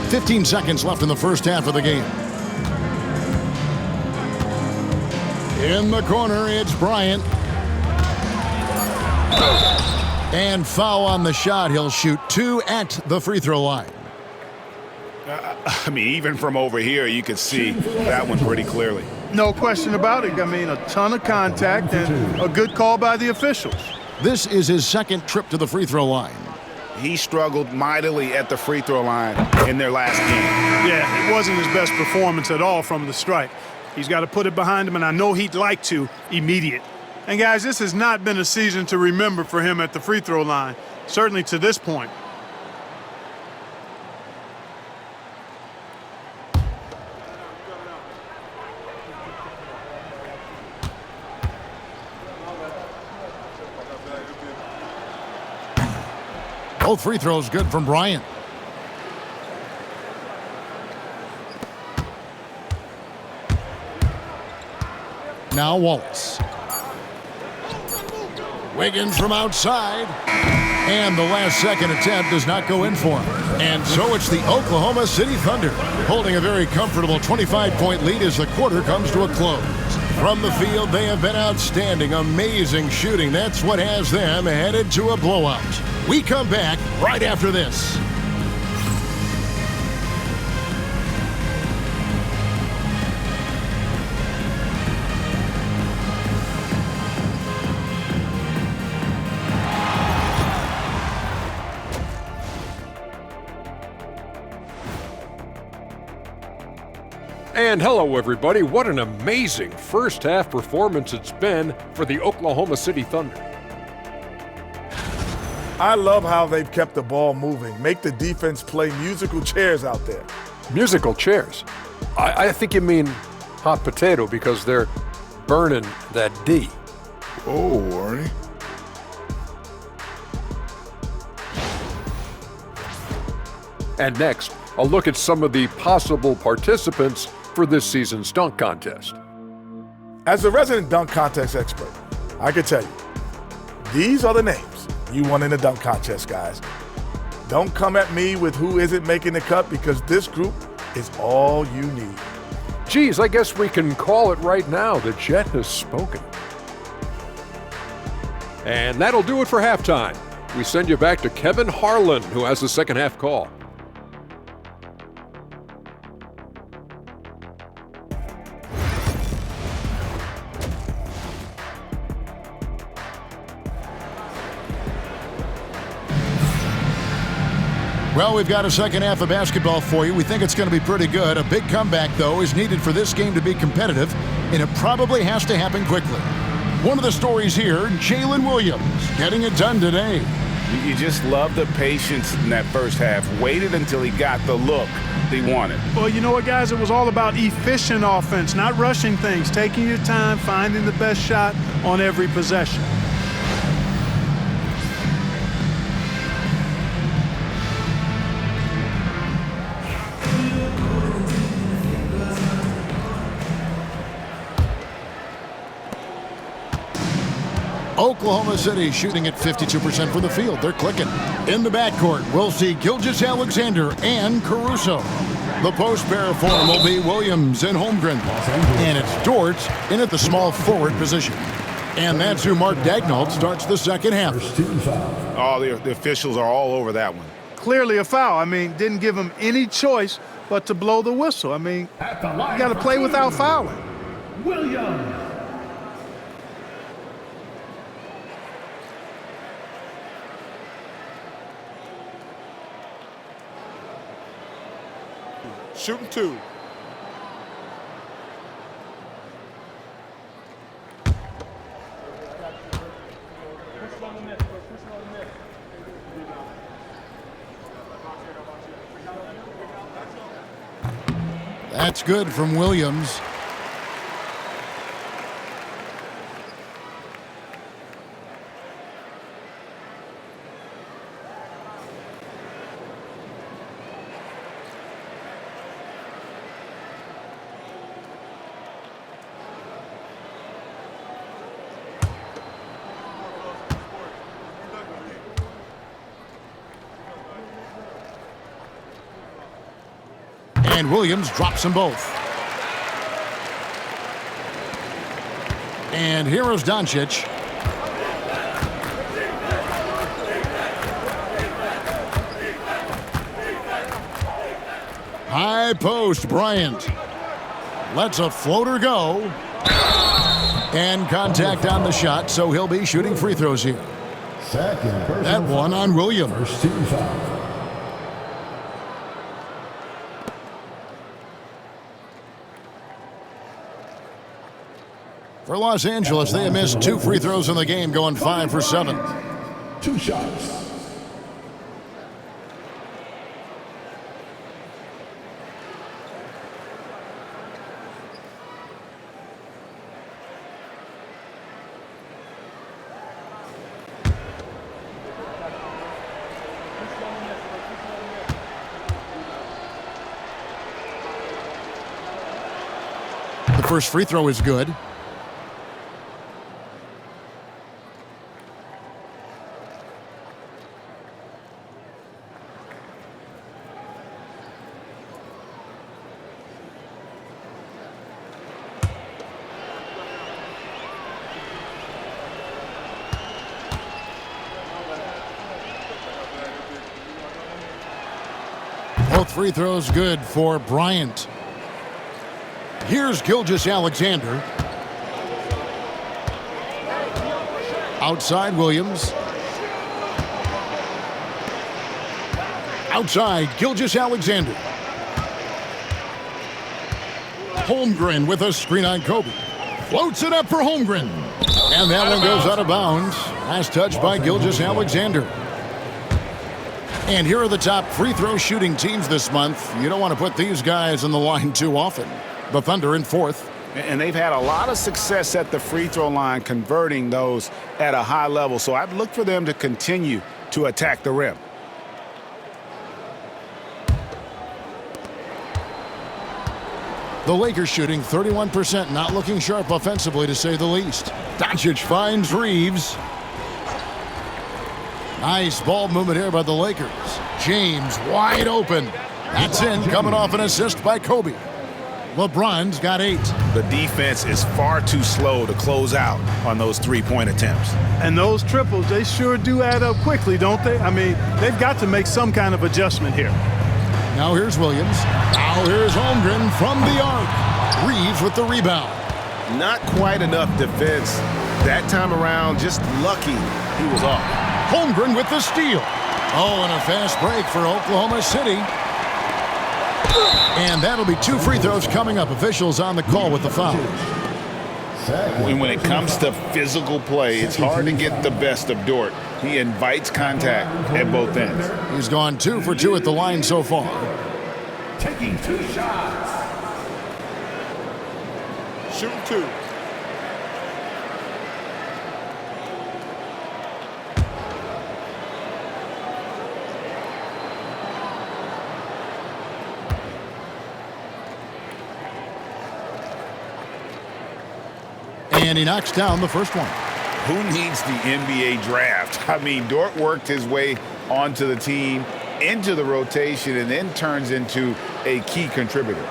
.15 seconds left in the first half of the game. In the corner, it's Bryant. And foul on the shot. He'll shoot 2 at the free throw line. I mean, even from over here, you could see that one pretty clearly. No question about it. I mean, a ton of contact and a good call by the officials. This is his second trip to the free throw line. He struggled mightily at the free throw line in their last game. Yeah, it wasn't his best performance at all from the stripe. He's got to put it behind him, and I know he'd like to immediate. And, guys, this has not been a season to remember for him at the free throw line, certainly to this point. Both free throws good from Bryant. Now Wallace. Wiggins from outside. And the last second attempt does not go in for him. And so it's the Oklahoma City Thunder holding a very comfortable 25-point lead as the quarter comes to a close. From the field, they have been outstanding, amazing shooting. That's what has them headed to a blowout. We come back right after this. And hello, everybody. What an amazing first-half performance it's been for the Oklahoma City Thunder. I love how they've kept the ball moving. Make the defense play musical chairs out there. Musical chairs? I think you mean hot potato because they're burning that D. Oh, Arnie. And next, a look at some of the possible participants for this season's dunk contest. As a resident dunk contest expert, I can tell you, these are the names you want in the dunk contest, guys. Don't come at me with who isn't making the cut because this group is all you need. Geez, I guess we can call it right now. The Jet has spoken. And that'll do it for halftime. We send you back to Kevin Harlan, who has the second half call. Well, we've got a second half of basketball for you. We think it's going to be pretty good. A big comeback, though, is needed for this game to be competitive, and it probably has to happen quickly. One of the stories here, Jalen Williams getting it done today. You just love the patience in that first half. Waited until he got the look he wanted. Well, you know what, guys? It was all about efficient offense, not rushing things, taking your time, finding the best shot on every possession. Oklahoma City shooting at 52% from the field. They're clicking. In the backcourt, we'll see Gilgeous-Alexander and Caruso. The post pair form will be Williams and Holmgren. And it's Dort in at the small forward position. And that's who Mark Daigneault starts the second half. Oh, the officials are all over that one. Clearly a foul. I mean, didn't give him any choice but to blow the whistle. I mean, you got to play without fouling. Williams. Shooting two. That's good from Williams. And Williams drops them both. And here is Doncic. High post, Bryant. Lets a floater go. And contact on the shot, so he'll be shooting free throws here. Second personal That one on Williams. First team foul. For Los Angeles, they have missed 2 free throws in the game, going 5 for 7. 2 shots. The first free throw is good. Both free throws good for Bryant. Here's Gilgeous-Alexander. Outside Williams. Outside Gilgeous-Alexander. Holmgren with a screen on Kobe. Floats it up for Holmgren. And that one goes out of bounds. Last touch by Gilgeous-Alexander. And here are the top free throw shooting teams this month. You don't want to put these guys on the line too often. The Thunder in 4th. And they've had a lot of success at the free throw line, converting those at a high level. So I'd look for them to continue to attack the rim. The Lakers shooting 31%, not looking sharp offensively to say the least. Doncic finds Reeves. Nice ball movement here by the Lakers. James wide open. That's in, coming off an assist by Kobe. LeBron's got 8. The defense is far too slow to close out on those three-point attempts. And those triples, they sure do add up quickly, don't they? I mean, they've got to make some kind of adjustment here. Now here's Williams. Now here's Holmgren from the arc. Reeves with the rebound. Not quite enough defense that time around. Just lucky he was off. Holmgren with the steal. Oh, and a fast break for Oklahoma City. And that'll be 2 free throws coming up. Officials on the call with the foul. When it comes to physical play, it's hard to get the best of Dort. He invites contact at both ends. He's gone 2 for 2 at the line so far. Taking 2 shots. Shooting 2. And he knocks down the first one. Who needs the NBA draft? I mean, Dort worked his way onto the team, into the rotation, and then turns into a key contributor.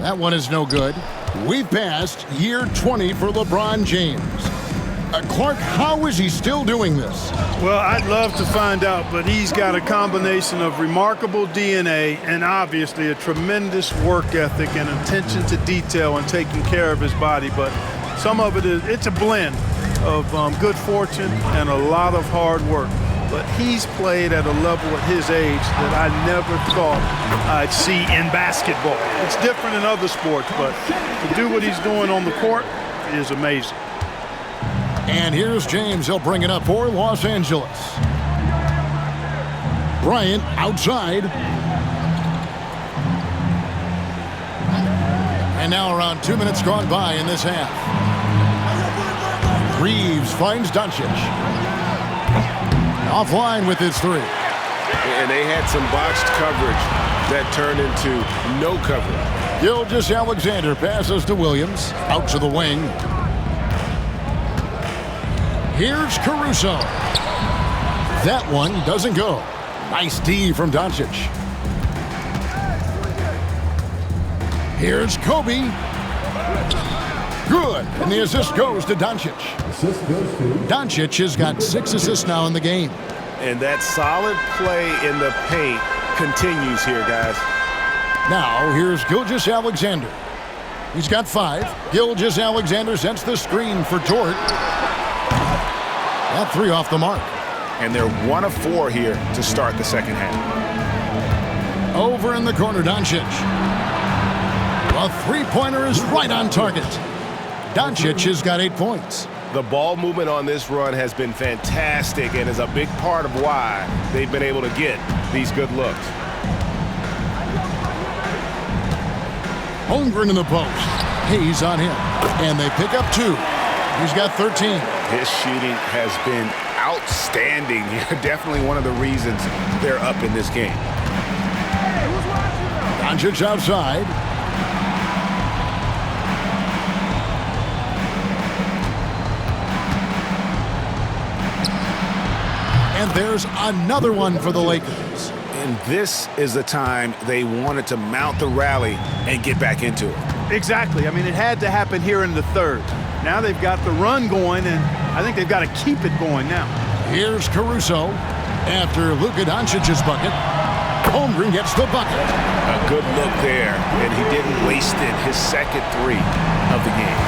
That one is no good. We've passed year 20 for LeBron James. Clark, how is he still doing this? Well, I'd love to find out, but he's got a combination of remarkable DNA and obviously a tremendous work ethic and attention to detail and taking care of his body. But some of it's a blend of good fortune and a lot of hard work. But he's played at a level at his age that I never thought I'd see in basketball. It's different in other sports, but to do what he's doing on the court is amazing. And here's James. He'll bring it up for Los Angeles. Bryant outside. And now around 2 minutes gone by in this half. Reeves finds Doncic. Offline with his 3. And they had some botched coverage that turned into no coverage. Gilgeous-Alexander passes to Williams. Out to the wing. Here's Caruso. That one doesn't go. Nice D from Doncic. Here's Kobe. Good. And the assist goes to Doncic. Assist goes to Doncic has got 6 assists now in the game. And that solid play in the paint continues here, guys. Now, here's Gilgeous-Alexander. He's got 5. Gilgeous-Alexander sets the screen for Dort. That 3 off the mark. And they're 1 of 4 here to start the second half. Over in the corner, Doncic. A three-pointer is right on target. Doncic has got 8 points. The ball movement on this run has been fantastic and is a big part of why they've been able to get these good looks. Holmgren in the post. Hayes on him. And they pick up 2. He's got 13. His shooting has been outstanding. Definitely one of the reasons they're up in this game. Doncic outside. And there's another one for the Lakers. And this is the time they wanted to mount the rally and get back into it. Exactly. I mean, it had to happen here in the third. Now they've got the run going, and I think they've got to keep it going now. Here's Caruso after Luka Doncic's bucket. Holmgren gets the bucket. A good look there, and he didn't waste it. His second 3 of the game.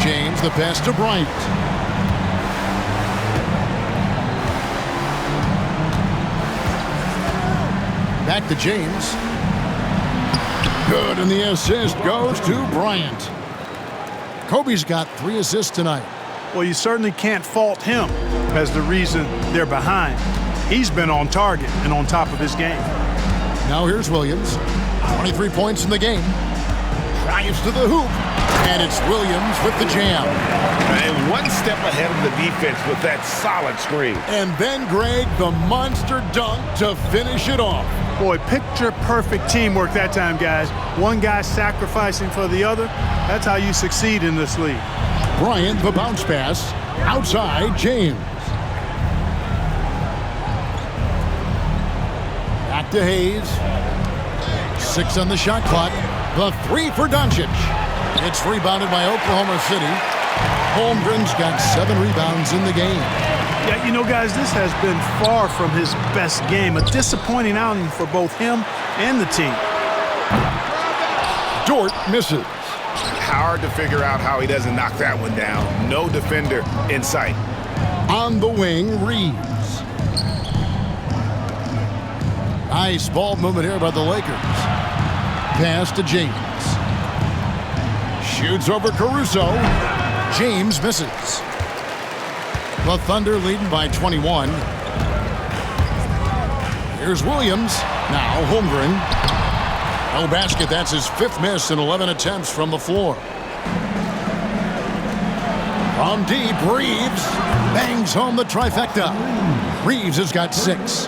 James, the pass to Bryant. Back to James. Good, and the assist goes to Bryant. Kobe's got 3 assists tonight. Well, you certainly can't fault him as the reason they're behind. He's been on target and on top of his game. Now here's Williams. 23 points in the game. Drives to the hoop. And it's Williams with the jam. And one step ahead of the defense with that solid screen. And then, Greg, the monster dunk to finish it off. Boy, picture-perfect teamwork that time, guys. One guy sacrificing for the other. That's how you succeed in this league. Bryant, the bounce pass. Outside, James. Back to Hayes. 6 on the shot clock. The 3 for Doncic. It's rebounded by Oklahoma City. Holmgren's got 7 rebounds in the game. Yeah, you know, guys, this has been far from his best game. A disappointing outing for both him and the team. Dort misses. Hard to figure out how he doesn't knock that one down. No defender in sight. On the wing, Reeves. Nice ball movement here by the Lakers. Pass to James. Shoots over Caruso. James misses. The Thunder leading by 21. Here's Williams. Now Holmgren. No basket. That's his 5th miss in 11 attempts from the floor. From deep, Reeves bangs home the trifecta. Reeves has got 6.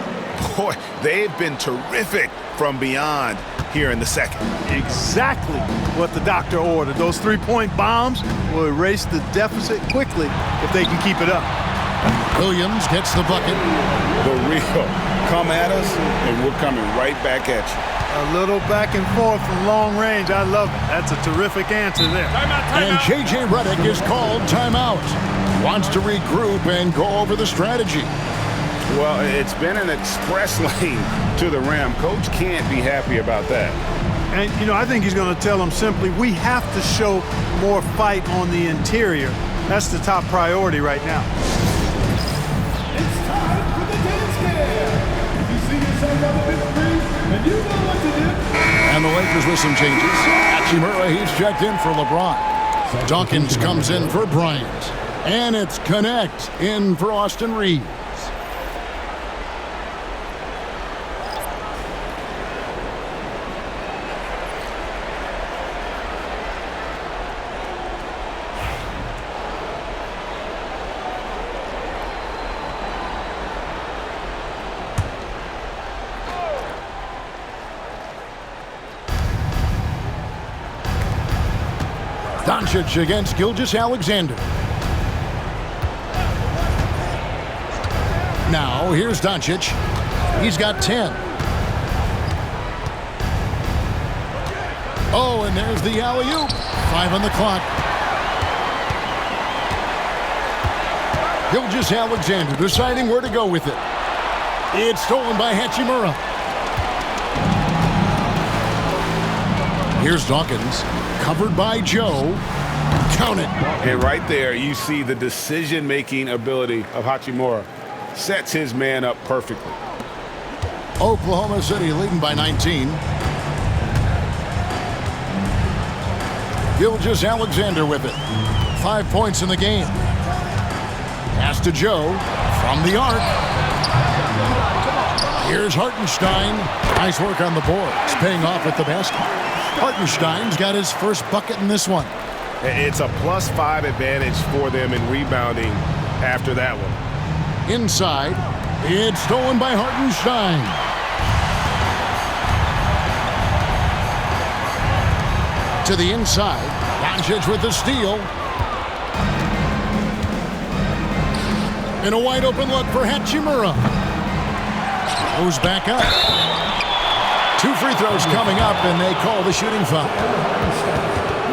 Boy, they've been terrific from beyond here in the second. Exactly what the doctor ordered. Those 3-point bombs will erase the deficit quickly if they can keep it up. Williams gets the bucket. The real. Come at us, and we're coming right back at you. A little back and forth from long range. I love it. That's a terrific answer there. And J.J. Redick is called timeout. Wants to regroup and go over the strategy. Well, it's been an express lane to the rim. Coach can't be happy about that. And, you know, I think he's going to tell them simply, we have to show more fight on the interior. That's the top priority right now. It's time for the dance game. If you see yourself on the big screen, then you know what to do. And the Lakers with some changes. Hachimura, he's checked in for LeBron. Dawkins comes in for Bryant. And it's Connect in for Austin Reeves. Doncic against Gilgeous-Alexander. Now, here's Doncic. He's got 10. Oh, and there's the alley-oop. 5 on the clock. Gilgeous-Alexander deciding where to go with it. It's stolen by Hachimura. Here's Dawkins, covered by Joe. Count it. And right there, you see the decision-making ability of Hachimura. Sets his man up perfectly. Oklahoma City leading by 19. Gilgeous-Alexander with it. 5 points in the game. Pass to Joe from the arc. Here's Hartenstein. Nice work on the boards, paying off at the basket. Hartenstein's got his first bucket in this one. It's a +5 advantage for them in rebounding after that one. Inside, it's stolen by Hartenstein. To the inside, Doncic with the steal. And a wide open look for Hachimura. Goes back up. 2 free throws coming up, and they call the shooting foul.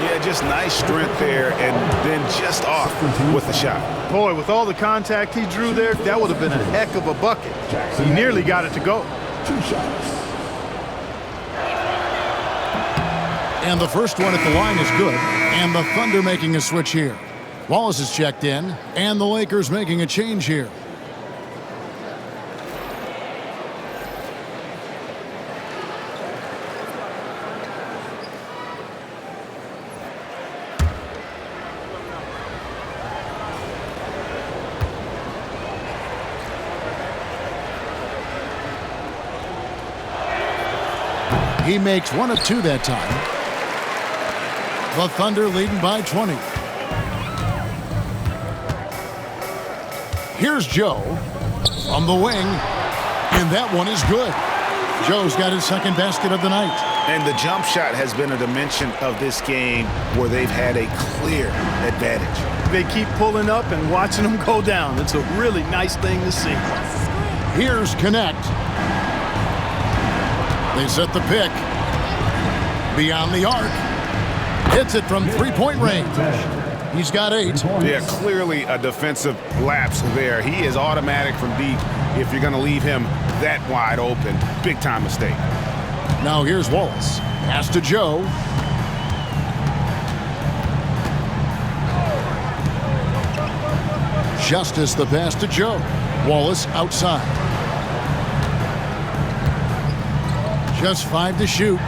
Yeah, just nice strength there, and then just off with the shot. Boy, with all the contact he drew there, that would have been a heck of a bucket. He nearly got it to go. 2 shots. And the first one at the line is good. And the Thunder making a switch here. Wallace is checked in, and the Lakers making a change here. He makes 1 of 2 that time. The Thunder leading by 20. Here's Joe from the wing, and that one is good. Joe's got his second basket of the night. And the jump shot has been a dimension of this game where they've had a clear advantage. They keep pulling up and watching them go down. It's a really nice thing to see. Here's Connect. They set the pick. Beyond the arc. Hits it from 3-point range. He's got 8. Yeah, clearly a defensive lapse there. He is automatic from deep if you're going to leave him that wide open. Big time mistake. Now here's Wallace. Pass to Joe. Justice the pass to Joe. Wallace outside. Just 5 to shoot.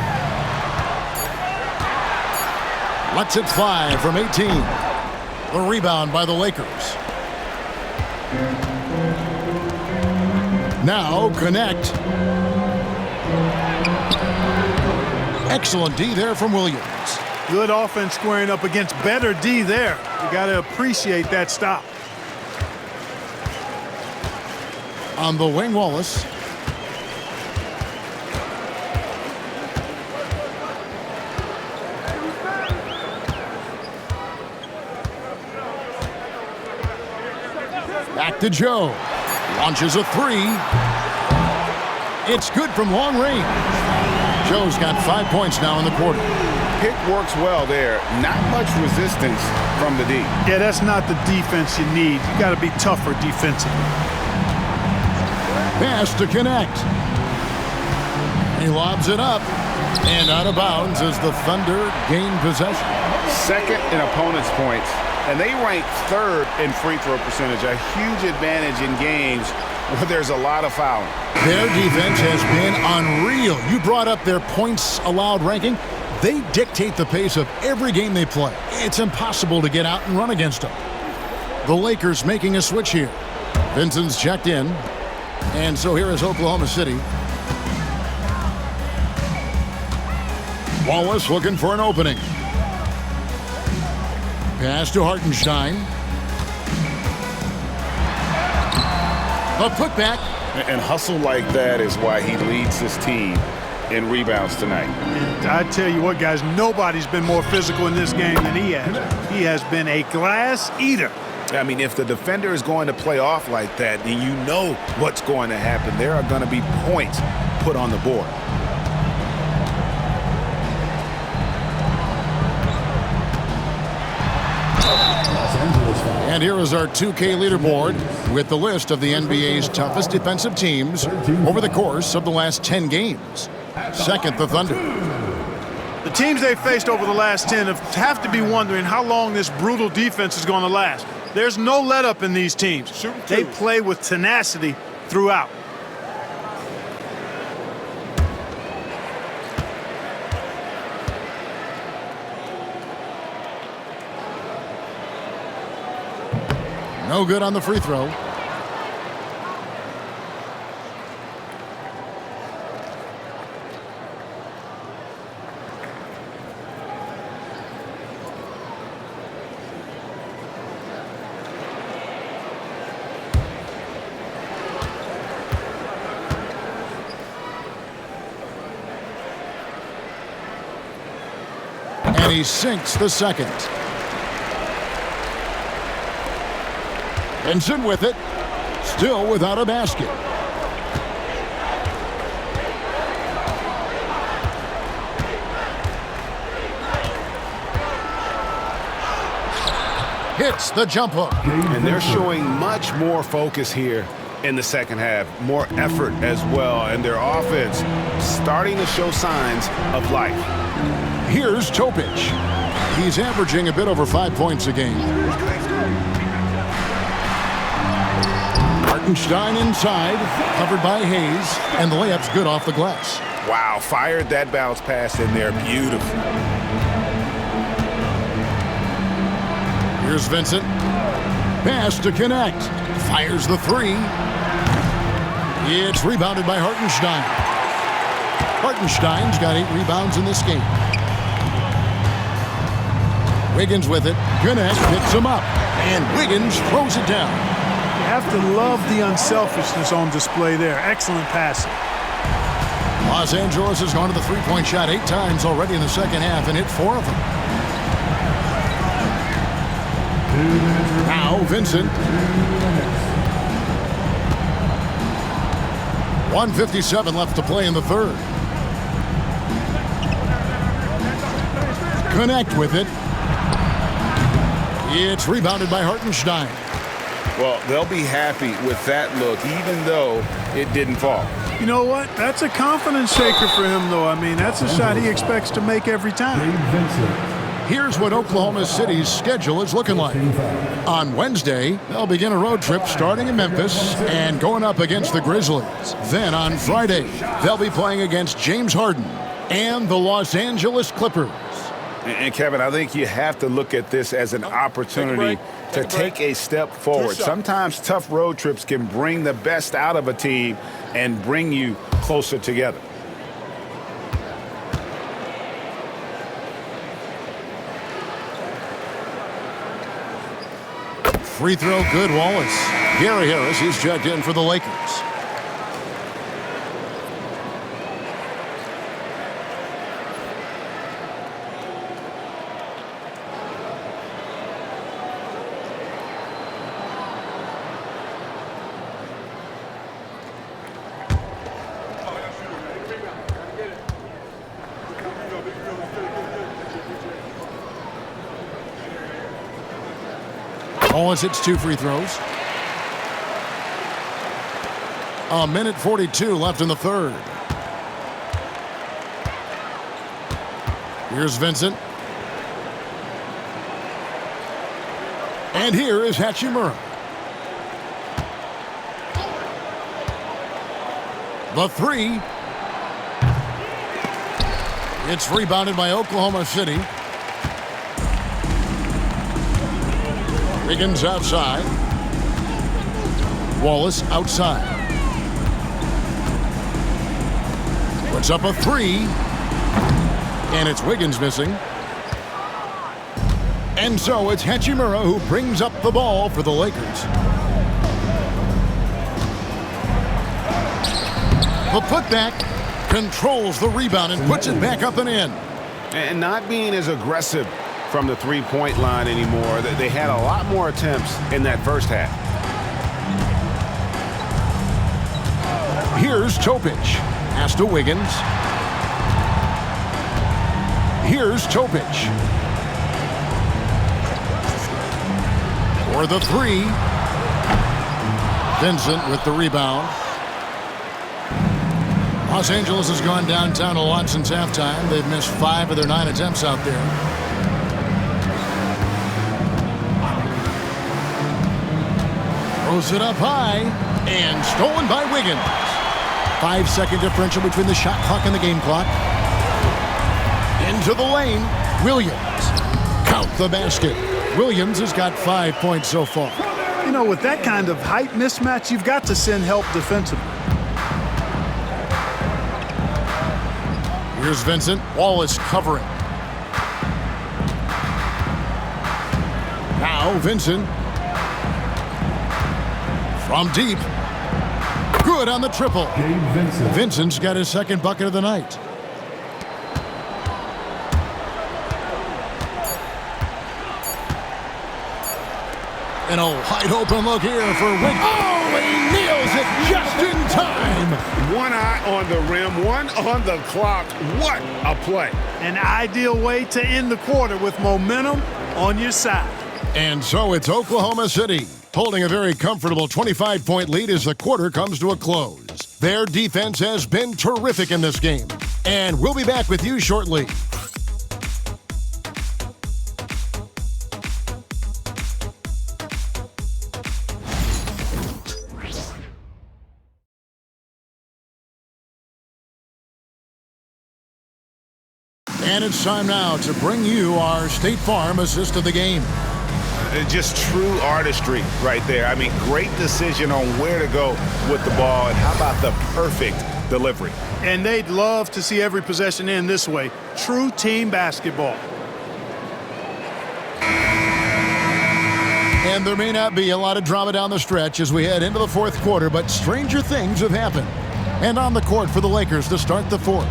Lets it fly from 18. The rebound by the Lakers. Now Connect. Excellent D there from Williams. Good offense squaring up against better D there. You got to appreciate that stop. On the wing, Wallace. Back to Joe. Launches a 3. It's good from long range. Joe's got 5 points now in the quarter. Pick works well there. Not much resistance from the D. Yeah, that's not the defense you need. You got to be tougher defensively. Pass to Connect. He lobs it up. And out of bounds as the Thunder gain possession. Second in opponents' points. And they rank 3rd in free throw percentage. A huge advantage in games where there's a lot of fouling. Their defense has been unreal. You brought up their points allowed ranking. They dictate the pace of every game they play. It's impossible to get out and run against them. The Lakers making a switch here. Vincent's checked in. And so here is Oklahoma City. Wallace looking for an opening. Pass to Hartenstein. A putback. And hustle like that is why he leads his team in rebounds tonight. And I tell you what, guys, nobody's been more physical in this game than he has. He has been a glass eater. I mean, if the defender is going to play off like that, then you know what's going to happen. There are going to be points put on the board. And here is our 2K leaderboard with the list of the NBA's toughest defensive teams over the course of the last 10 games. Second, the Thunder. The teams they faced over the last 10 have to be wondering how long this brutal defense is going to last. There's no let-up in these teams. They play with tenacity throughout. No good on the free throw. And he sinks the second. Vincent with it, still without a basket. Hits the jump hook. And they're showing much more focus here in the second half, more effort as well, and their offense starting to show signs of life. Here's Topic. He's averaging a bit over 5 points a game. Hartenstein inside, covered by Hayes, and the layup's good off the glass. Wow, fired that bounce pass in there. Beautiful. Here's Vincent. Pass to connect. Fires the three. It's rebounded by Hartenstein. Hartenstein's got 8 rebounds in this game. Wiggins with it. Connect picks him up. And Wiggins throws it down. You have to love the unselfishness on display there. Excellent passing. Los Angeles has gone to the three-point shot 8 times already in the second half and hit 4 of them. Now Vincent. 1:57 left to play in the third. Connect with it. It's rebounded by Hartenstein. Well, they'll be happy with that look, even though it didn't fall. You know what? That's a confidence shaker for him, though. I mean, that's a shot he expects to make every time. Here's what Oklahoma City's schedule is looking like. On Wednesday, they'll begin a road trip starting in Memphis and going up against the Grizzlies. Then on Friday, they'll be playing against James Harden and the Los Angeles Clippers. And Kevin, I think you have to look at this as an opportunity to take a step forward. Sometimes tough road trips can bring the best out of a team and bring you closer together. Free throw good, Wallace. Gary Harris, he's checked in for the Lakers. Wallace hits 2 free throws. 1:42 left in the third. Here's Vincent. And here is Hachimura. The three. It's rebounded by Oklahoma City. Wiggins outside. Wallace outside. Puts up a three. And it's Wiggins missing. And so it's Hachimura who brings up the ball for the Lakers. The putback controls the rebound and puts it back up and in. And not being as aggressive from the three-point line anymore. They had a lot more attempts in that first half. Here's Topic. Pass to Wiggins. Here's Topic. For the three. Vincent with the rebound. Los Angeles has gone downtown a lot since halftime. They've missed 5 of their 9 attempts out there. Throws it up high and stolen by Wiggins. 5-second differential between the shot clock and the game clock. Into the lane, Williams. Count the basket. Williams has got 5 points so far. You know, with that kind of height mismatch, you've got to send help defensively. Here's Vincent. Wallace covering. Now Vincent. From deep. Good on the triple. Vincent's got his second bucket of the night. And a wide open look here for Wiggins. Oh, he nails it just in time. One eye on the rim, one on the clock. What a play. An ideal way to end the quarter with momentum on your side. And so it's Oklahoma City holding a very comfortable 25-point lead as the quarter comes to a close. Their defense has been terrific in this game. And we'll be back with you shortly. And it's time now to bring you our State Farm assist of the game. Just true artistry right there. I mean, great decision on where to go with the ball, and how about the perfect delivery? And they'd love to see every possession end this way. True team basketball. And there may not be a lot of drama down the stretch as we head into the fourth quarter, but stranger things have happened. And on the court for the Lakers to start the fourth.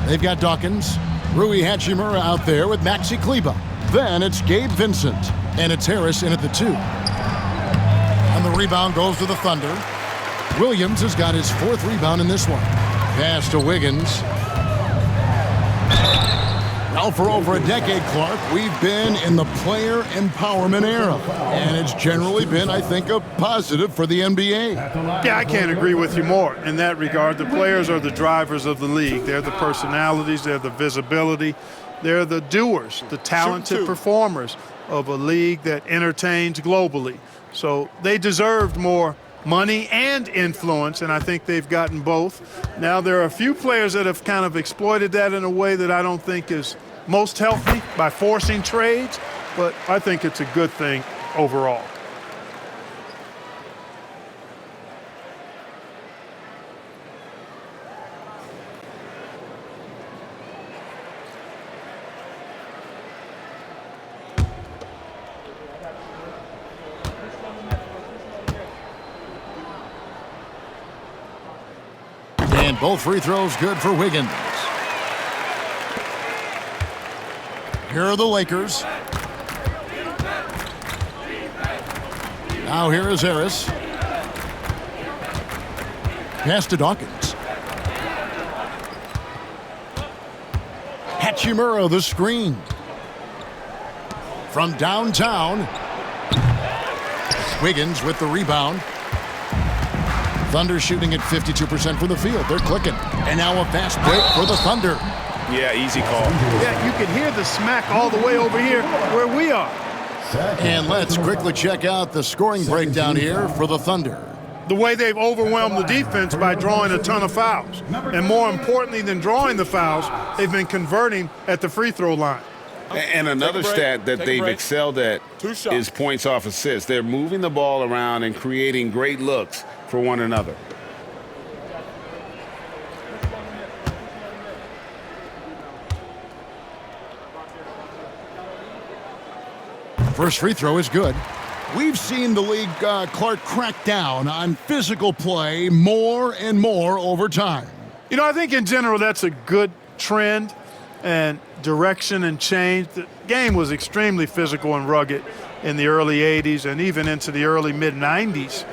They've got Dawkins, Rui Hachimura out there with Maxi Kleber. Then it's Gabe Vincent, and it's Harris in at the 2. And the rebound goes to the Thunder. Williams has got his 4th rebound in this one. Pass to Wiggins. Now for over a decade, Clark, we've been in the player empowerment era. And it's generally been, I think, a positive for the NBA. Yeah, I can't agree with you more in that regard. The players are the drivers of the league. They're the personalities. They're the visibility. They're the doers, the talented performers of a league that entertains globally. So they deserved more money and influence, and I think they've gotten both. Now there are a few players that have kind of exploited that in a way that I don't think is most healthy by forcing trades, but I think it's a good thing overall. And both free throws good for Wiggins. Here are the Lakers. Now here is Harris. Pass to Dawkins. Hachimura the screen. From downtown. Wiggins with the rebound. Thunder shooting at 52% from the field. They're clicking. And now a fast break for the Thunder. Yeah, easy call. Yeah, you can hear the smack all the way over here where we are. And let's quickly check out the scoring breakdown here for the Thunder. The way they've overwhelmed the defense by drawing a ton of fouls. And more importantly than drawing the fouls, they've been converting at the free throw line. And another stat that they've excelled at is points off assists. They're moving the ball around and creating great looks for one another. First free throw is good. We've seen the league, Clark, crack down on physical play more and more over time. You know, I think in general that's a good trend and direction and change. The game was extremely physical and rugged in the early 80s and even into the early mid-90s.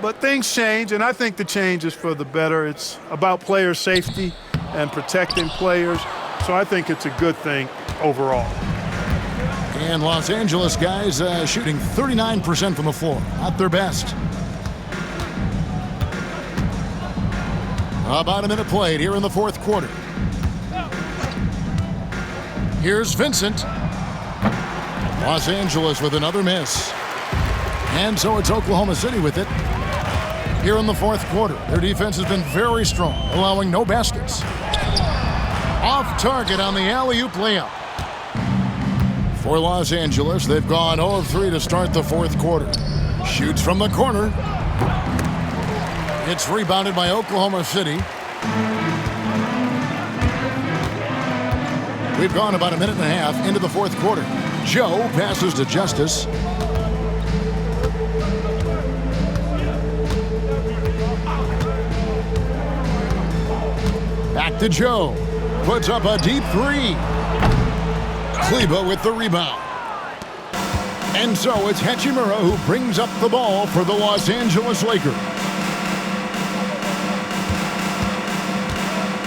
But things change, and I think the change is for the better. It's about player safety and protecting players. So I think it's a good thing overall. And Los Angeles guys shooting 39% from the floor. Not their best. About a minute played here in the fourth quarter. Here's Vincent. Los Angeles with another miss. And so it's Oklahoma City with it. Here in the fourth quarter, their defense has been very strong, allowing no baskets. Off target on the alley-oop layup. For Los Angeles, they've gone 0 of 3 to start the fourth quarter. Shoots from the corner. It's rebounded by Oklahoma City. We've gone about a minute and a half into the fourth quarter. Joe passes to Justice. Back to Joe. Puts up a deep three. Kleber with the rebound. And so it's Hachimura who brings up the ball for the Los Angeles Lakers.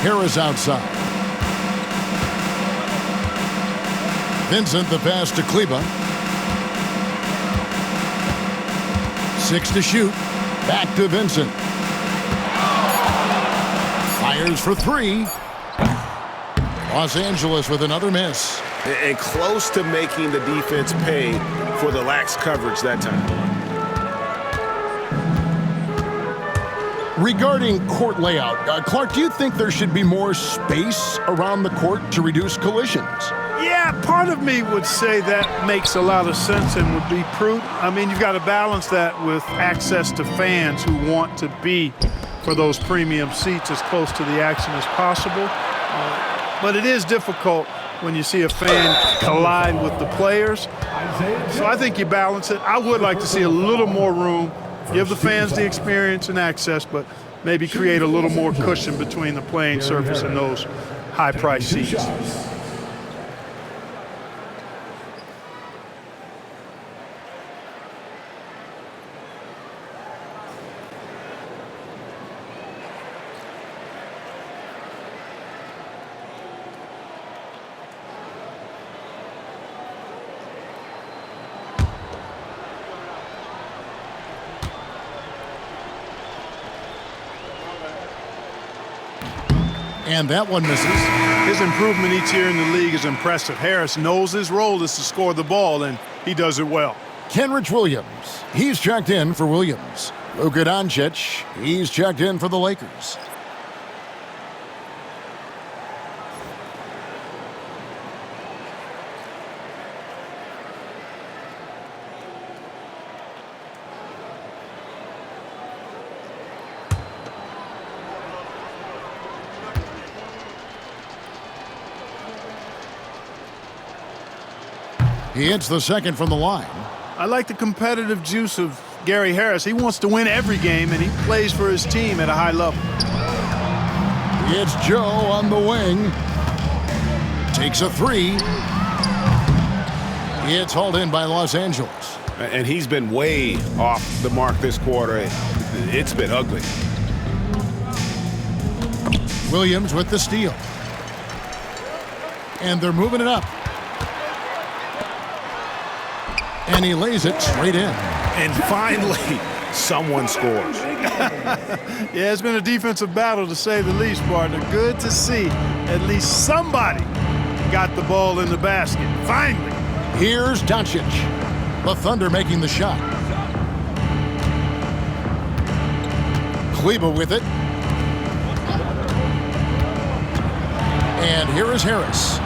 Harris outside. Vincent the pass to Kleber. 6 to shoot. Back to Vincent. Fires for 3. Los Angeles with another miss. And close to making the defense pay for the lax coverage that time. Regarding court layout, Clark, do you think there should be more space around the court to reduce collisions? Yeah, part of me would say that makes a lot of sense and would be prudent. I mean, you've got to balance that with access to fans who want to be for those premium seats as close to the action as possible. But it is difficult when you see a fan collide with the players. So I think you balance it. I would like to see a little more room, give the fans the experience and access, but maybe create a little more cushion between the playing surface and those high-priced seats. And that one misses. His improvement each year in the league is impressive. Harris knows his role is to score the ball, and he does it well. Kenrich Williams, he's checked in for Williams. Luka Doncic, he's checked in for the Lakers. He hits the second from the line. I like the competitive juice of Gary Harris. He wants to win every game, and he plays for his team at a high level. It's Joe on the wing. Takes a 3. It's hauled in by Los Angeles. And he's been way off the mark this quarter. It's been ugly. Williams with the steal. And they're moving it up. And he lays it straight in. And finally, someone scores. Yeah, it's been a defensive battle, to say the least, partner. Good to see at least somebody got the ball in the basket. Finally. Here's Doncic. The Thunder making the shot. Kleber with it. And here is Harris.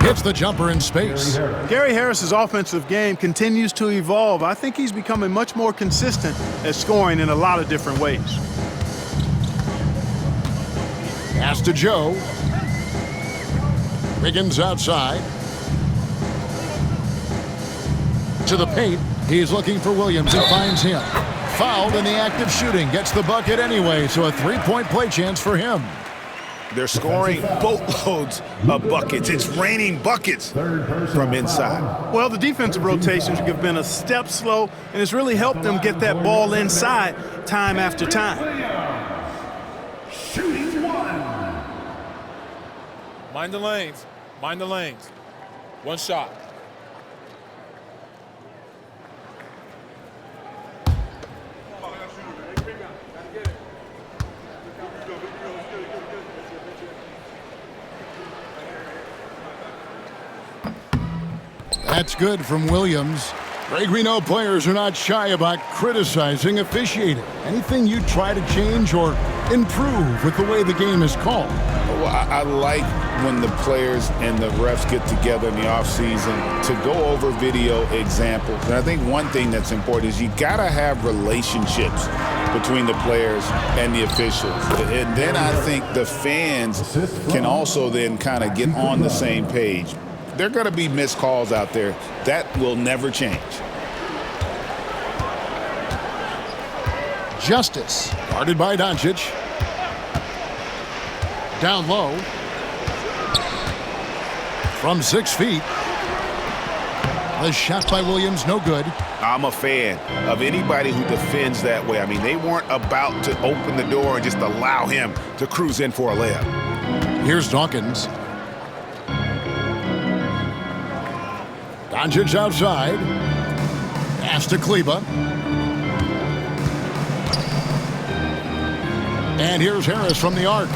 Hits the jumper in space. Gary Harris's offensive game continues to evolve. I think he's becoming much more consistent at scoring in a lot of different ways. Pass to Joe. Wiggins outside. To the paint. He's looking for Williams and finds him. Fouled in the act of shooting. Gets the bucket anyway, so a 3-point play chance for him. They're scoring boatloads of buckets. It's raining buckets from inside. Well, the defensive rotations have been a step slow, and it's really helped them get that ball inside time after time. Shooting 1. Mind the lanes. Mind the lanes. One shot. That's good from Williams. Greg, we know players are not shy about criticizing officiating. Anything you try to change or improve with the way the game is called? Well, I like when the players and the refs get together in the offseason to go over video examples. And I think one thing that's important is you got to have relationships between the players and the officials. And then I think the fans can also then kind of get on the same page. There are going to be missed calls out there. That will never change. Justice, guarded by Doncic. Down low. From 6 feet. The shot by Williams, no good. I'm a fan of anybody who defends that way. I mean, they weren't about to open the door and just allow him to cruise in for a layup. Here's Dawkins. Doncic outside. Pass to Kleber. And here's Harris from the arc.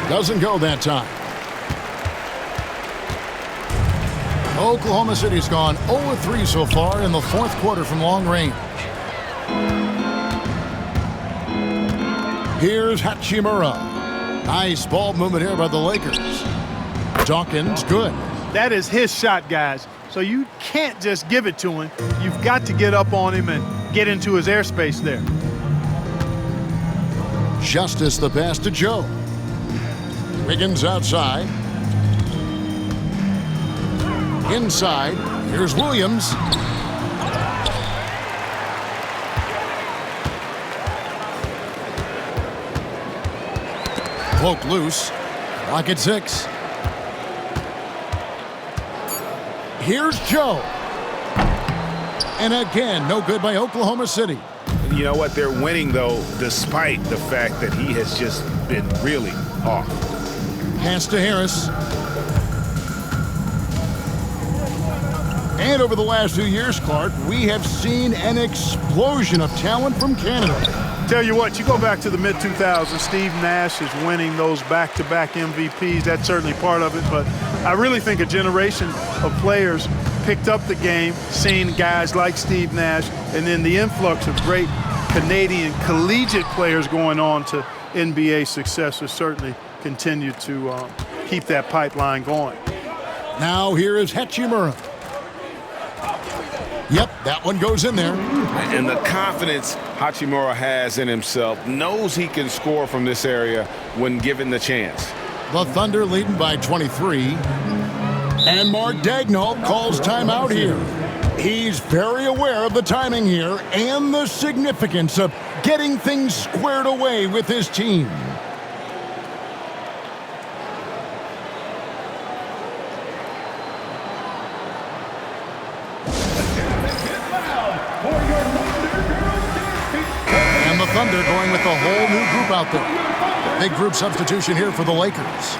Doesn't go that time. Oklahoma City's gone 0-3 so far in the fourth quarter from long range. Here's Hachimura. Nice ball movement here by the Lakers. Dawkins, good. That is his shot, guys. So you can't just give it to him. You've got to get up on him and get into his airspace there. Justice the pass to Joe. Wiggins outside. Inside. Here's Williams. Cloak loose. Lock at 6. Here's Joe. And again, no good by Oklahoma City. You know what? They're winning, though, despite the fact that he has just been really off. Pass to Harris. And over the last 2 years, Clark, we have seen an explosion of talent from Canada. Tell you what, you go back to the mid-2000s, Steve Nash is winning those back-to-back MVPs. That's certainly part of it, but I really think a generation of players picked up the game, seeing guys like Steve Nash, and then the influx of great Canadian collegiate players going on to NBA success has certainly continued to keep that pipeline going. Now here is Hachimura. Yep, that one goes in there. And the confidence Hachimura has in himself, knows he can score from this area when given the chance. The Thunder leading by 23. And Mark Daigneault calls timeout here. He's very aware of the timing here and the significance of getting things squared away with his team. And the Thunder going with a whole new group out there. Big group substitution here for the Lakers.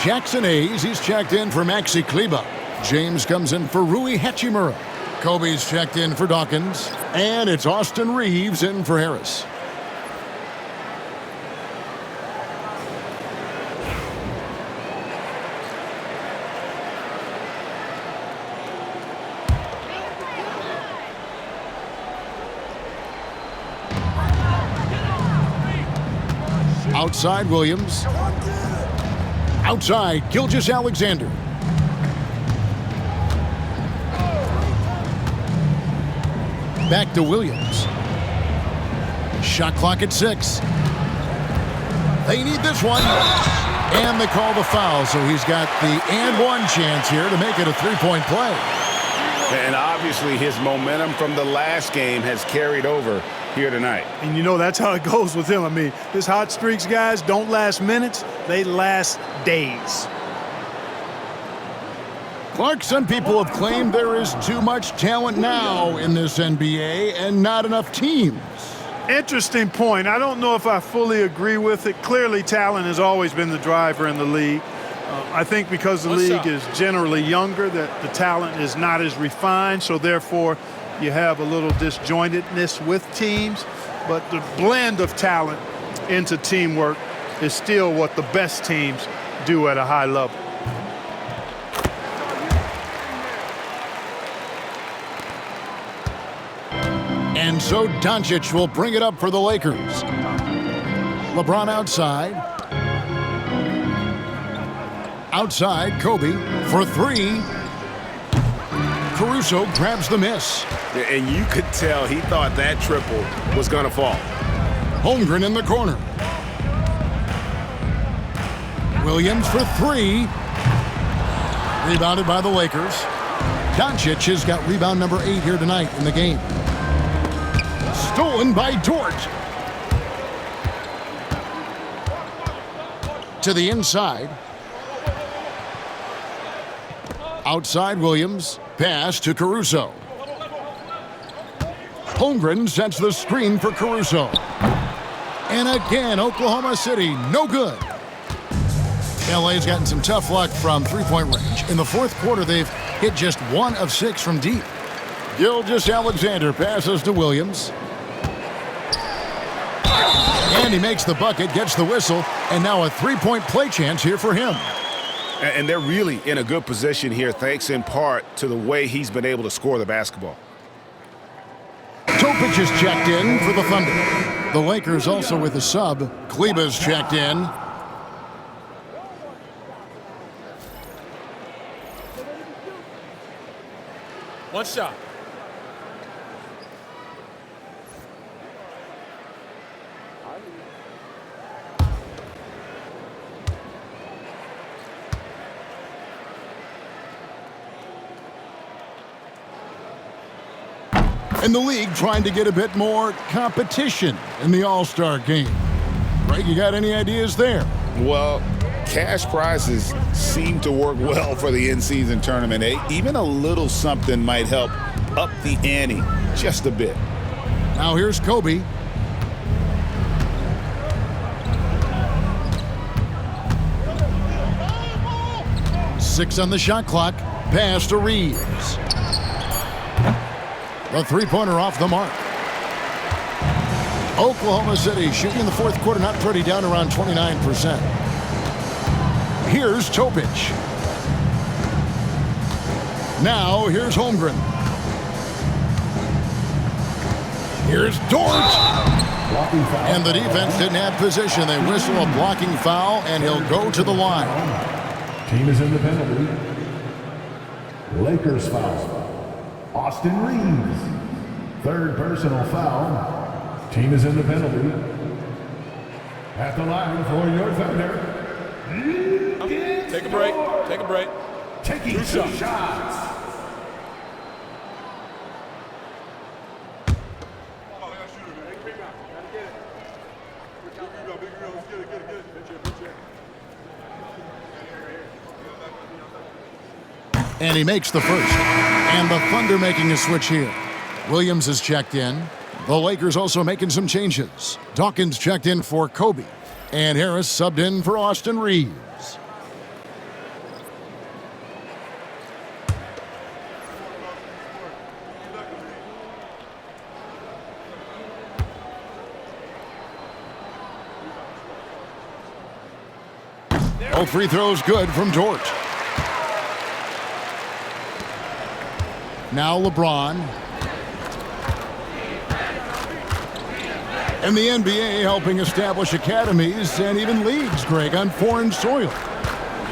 Jackson Hayes, he's checked in for Maxi Kleber. James comes in for Rui Hachimura. Kobe's checked in for Dawkins. And it's Austin Reeves in for Harris. Outside Williams. Outside Gilgeous-Alexander. Back to Williams. Shot clock at 6. They need this one. And they call the foul, so he's got the and one chance here to make it a three-point play. And obviously his momentum from the last game has carried over here tonight. And you know that's how it goes with him. I mean, his hot streaks, guys, don't last minutes. They last days. Clark, some people have claimed there is too much talent now in this NBA and not enough teams. Interesting point. I don't know if I fully agree with it. Clearly, talent has always been the driver in the league. I think because the league is generally younger, that the talent is not as refined, so therefore you have a little disjointedness with teams. But the blend of talent into teamwork is still what the best teams do at a high level. And so Doncic will bring it up for the Lakers. LeBron outside. Outside, Kobe for three. Caruso grabs the miss. And you could tell he thought that triple was going to fall. Holmgren in the corner. Williams for three. Rebounded by the Lakers. Doncic has got rebound number 8 here tonight in the game. Stolen by Dort. To the inside. Outside Williams. Pass to Caruso. Holmgren sets the screen for Caruso. And again, Oklahoma City, no good. LA's gotten some tough luck from three-point range. In the fourth quarter, they've hit just 1 of 6 from deep. Gilgeous-Alexander passes to Williams. And he makes the bucket, gets the whistle, and now a three-point play chance here for him. And they're really in a good position here, thanks in part to the way he's been able to score the basketball. Topic is checked in for the Thunder. The Lakers also with a sub. Kleba's checked in. One shot. And the league trying to get a bit more competition in the All-Star game. Greg, you got any ideas there? Well, cash prizes seem to work well for the in-season tournament. Even a little something might help up the ante just a bit. Now here's Kobe. Six on the shot clock. Pass to Reeves. The three-pointer off the mark. Oklahoma City shooting in the fourth quarter, not pretty, down around 29%. Here's Topic. Now here's Holmgren. Here's Dort. And the defense didn't have position. They whistle a blocking foul, and he'll go to the line. Team is in the penalty. Lakers foul. Austin Reeves. Third personal foul. Team is in the penalty. At the line for your Thunder. Take a break. Take a break. Taking 2 shots. And he makes the first. And the Thunder making a switch here. Williams is checked in. The Lakers also making some changes. Dawkins checked in for Kobe. And Harris subbed in for Austin Reeves. All free throws good from Dort. Now LeBron. And the NBA helping establish academies and even leagues, Greg, on foreign soil.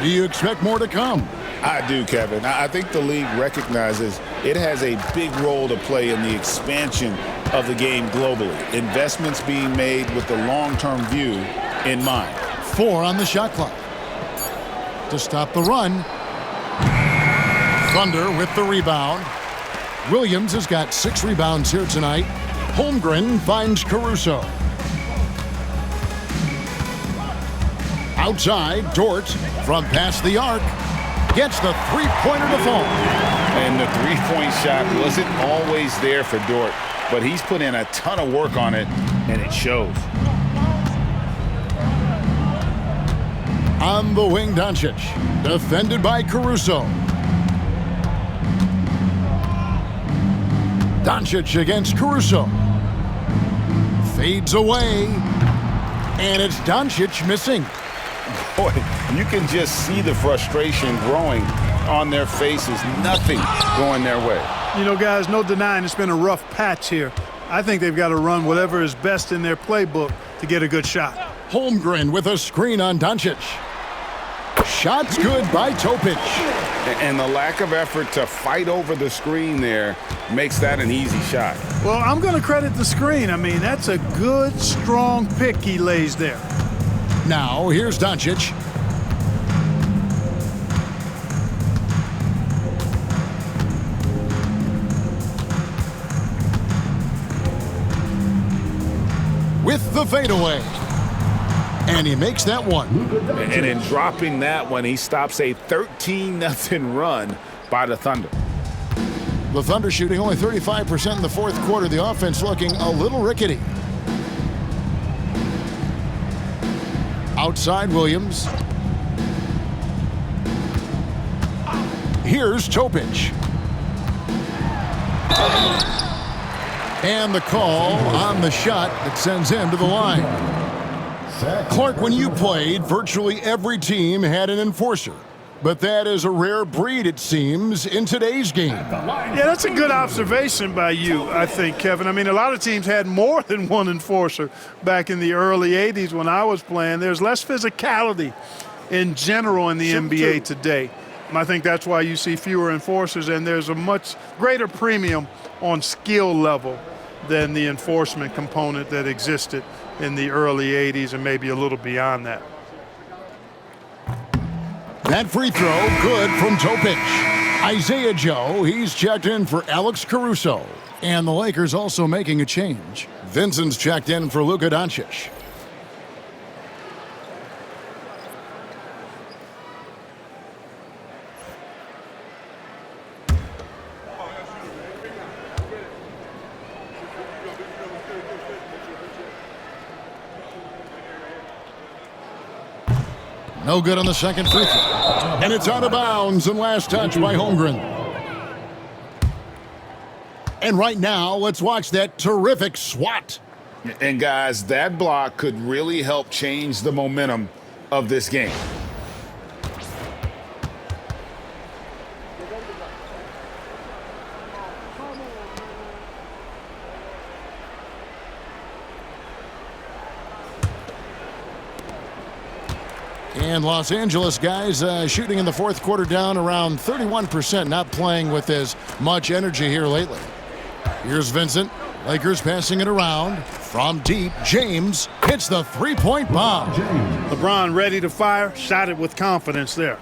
Do you expect more to come? I do, Kevin. I think the league recognizes it has a big role to play in the expansion of the game globally. Investments being made with the long-term view in mind. 4 on the shot clock. To stop the run. Thunder with the rebound. Williams has got 6 rebounds here tonight. Holmgren finds Caruso. Outside, Dort from past the arc gets the three-pointer to fall. And the three-point shot wasn't always there for Dort, but he's put in a ton of work on it, and it shows. On the wing, Doncic, defended by Caruso. Doncic against Caruso. Fades away. And it's Doncic missing. Boy, you can just see the frustration growing on their faces. Nothing going their way. You know, guys, no denying it's been a rough patch here. I think they've got to run whatever is best in their playbook to get a good shot. Holmgren with a screen on Doncic. Shot's good by Topic. And the lack of effort to fight over the screen there makes that an easy shot. Well, I'm going to credit the screen. I mean, that's a good, strong pick he lays there. Now, here's Doncic. With the fadeaway. And he makes that one. And in dropping that one, he stops a 13-0 run by the Thunder. The Thunder shooting only 35% in the fourth quarter. The offense looking a little rickety. Outside Williams. Here's Topic. And the call on the shot that sends him to the line. Clark, when you played, virtually every team had an enforcer. But that is a rare breed, it seems, in today's game. Yeah, that's a good observation by you, I think, Kevin. I mean, a lot of teams had more than one enforcer back in the early 80s when I was playing. There's less physicality in general in the NBA today. And I think that's why you see fewer enforcers, and there's a much greater premium on skill level than the enforcement component that existed in the early 80s and maybe a little beyond that. That free throw, good from Topic. Isaiah Joe, he's checked in for Alex Caruso. And the Lakers also making a change. Vincent's checked in for Luka Doncic. No good on the second free throw. And it's out of bounds and last touch by Holmgren. And right now, let's watch that terrific swat. And guys, that block could really help change the momentum of this game. And Los Angeles guys shooting in the fourth quarter down around 31%, not playing with as much energy here lately. Here's Vincent. Lakers passing it around. From deep, James hits the three-point bomb. LeBron ready to fire, shot it with confidence there.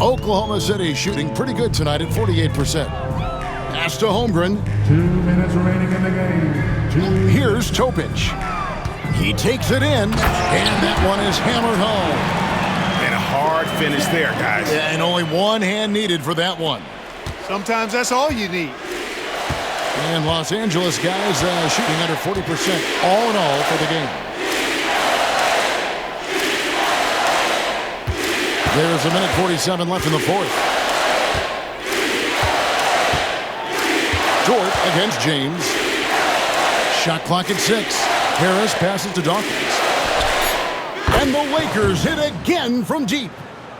Oklahoma City shooting pretty good tonight at 48%. Pass to Holmgren. 2 minutes remaining in the game. Here's Topic. He takes it in, and that one is hammered home. And a hard finish there, guys. And only one hand needed for that one. Sometimes that's all you need. And Los Angeles guys shooting under 40% all in all for the game. There's a minute 47 left in the fourth. Dort against James. Shot clock at 6. Harris passes to Dawkins. And the Lakers hit again from deep.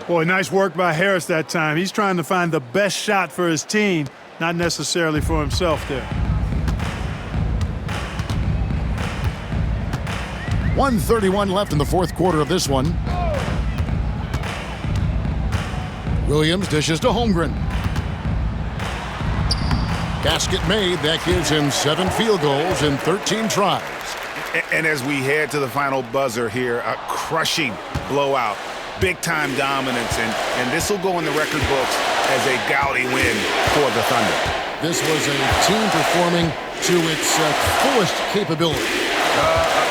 Boy, nice work by Harris that time. He's trying to find the best shot for his team, not necessarily for himself there. 1:31 left in the fourth quarter of this one. Williams dishes to Holmgren. Basket made. That gives him 7 field goals in 13 tries. And as we head to the final buzzer here, a crushing blowout, big-time dominance, and this will go in the record books as a gaudy win for the Thunder. This was a team performing to its fullest capability.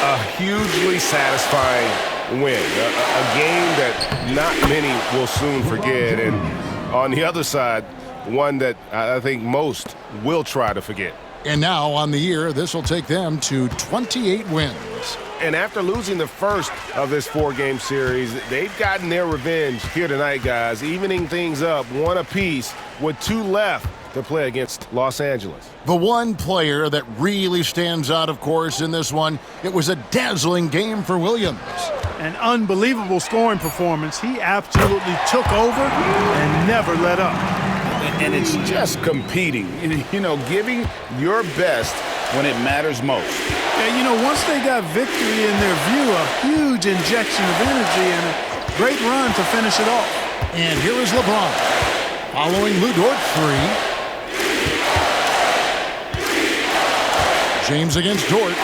A hugely satisfying win, a game that not many will soon forget, and on the other side, one that I think most will try to forget. And now on the year, this will take them to 28 wins. And after losing the first of this 4-game series, they've gotten their revenge here tonight, guys, evening things up 1 apiece with 2 left to play against Los Angeles. The one player that really stands out, of course, in this one, it was a dazzling game for Williams. An unbelievable scoring performance. He absolutely took over and never let up. and it's just competing, giving your best when it matters most. And, once they got victory in their view, a huge injection of energy and a great run to finish it off. And here is LeBron. Following Lu Dort 3. James against Dort.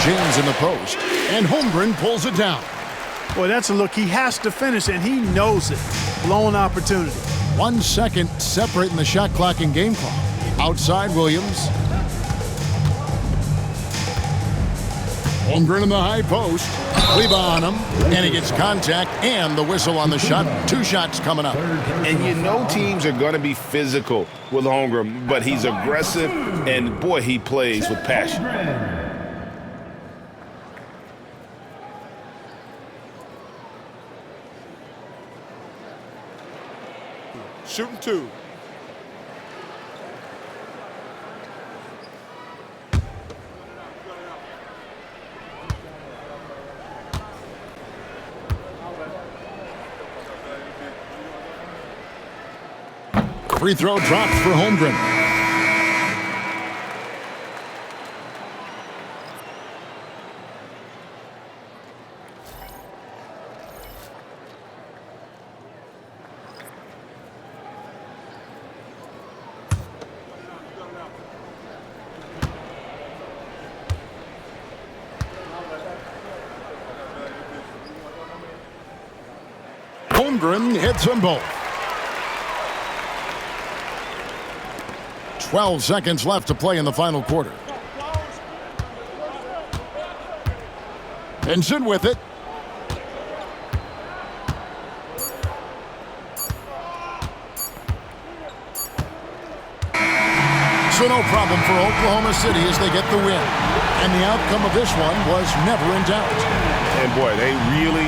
James in the post. And Holmgren pulls it down. Boy, that's a look he has to finish, and he knows it. Blown opportunity. 1 second separating the shot clock and game clock. Outside Williams. Holmgren in the high post. Kleba on him, and he gets contact and the whistle on the shot. 2 shots coming up. And teams are going to be physical with Holmgren, but he's aggressive, and boy, he plays with passion. Shooting 2. Free throw dropped for Holmgren. Holmgren hits them both. 12 seconds left to play in the final quarter. Vincent with it. So no problem for Oklahoma City as they get the win. And the outcome of this one was never in doubt. And boy, they really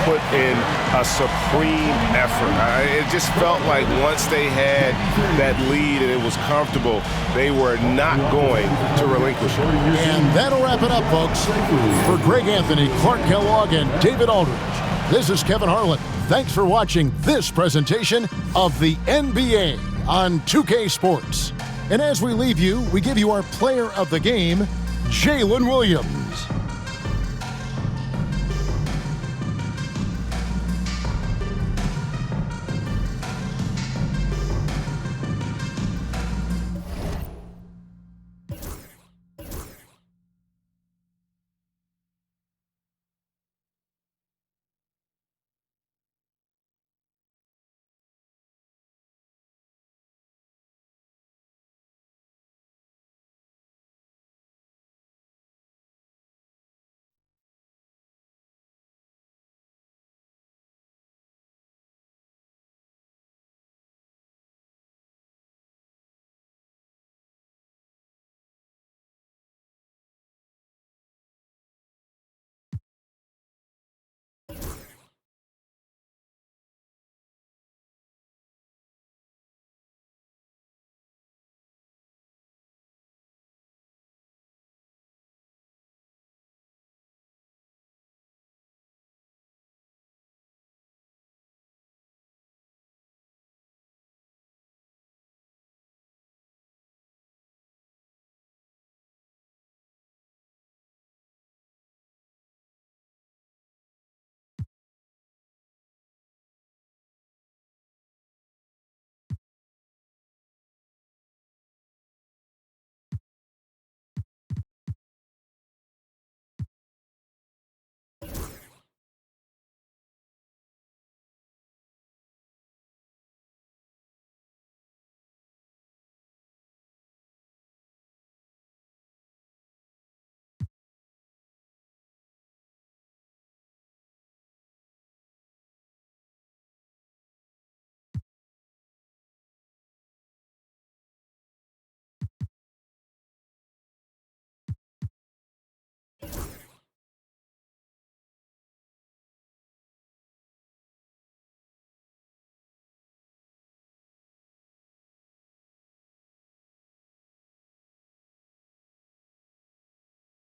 put in a supreme effort. It just felt like once they had that lead and it was comfortable, they were not going to relinquish it. And that'll wrap it up, folks. For Greg Anthony, Clark Kellogg, and David Aldridge, this is Kevin Harlan. Thanks for watching this presentation of the NBA on 2K Sports. And as we leave you, we give you our player of the game, Jalen Williams.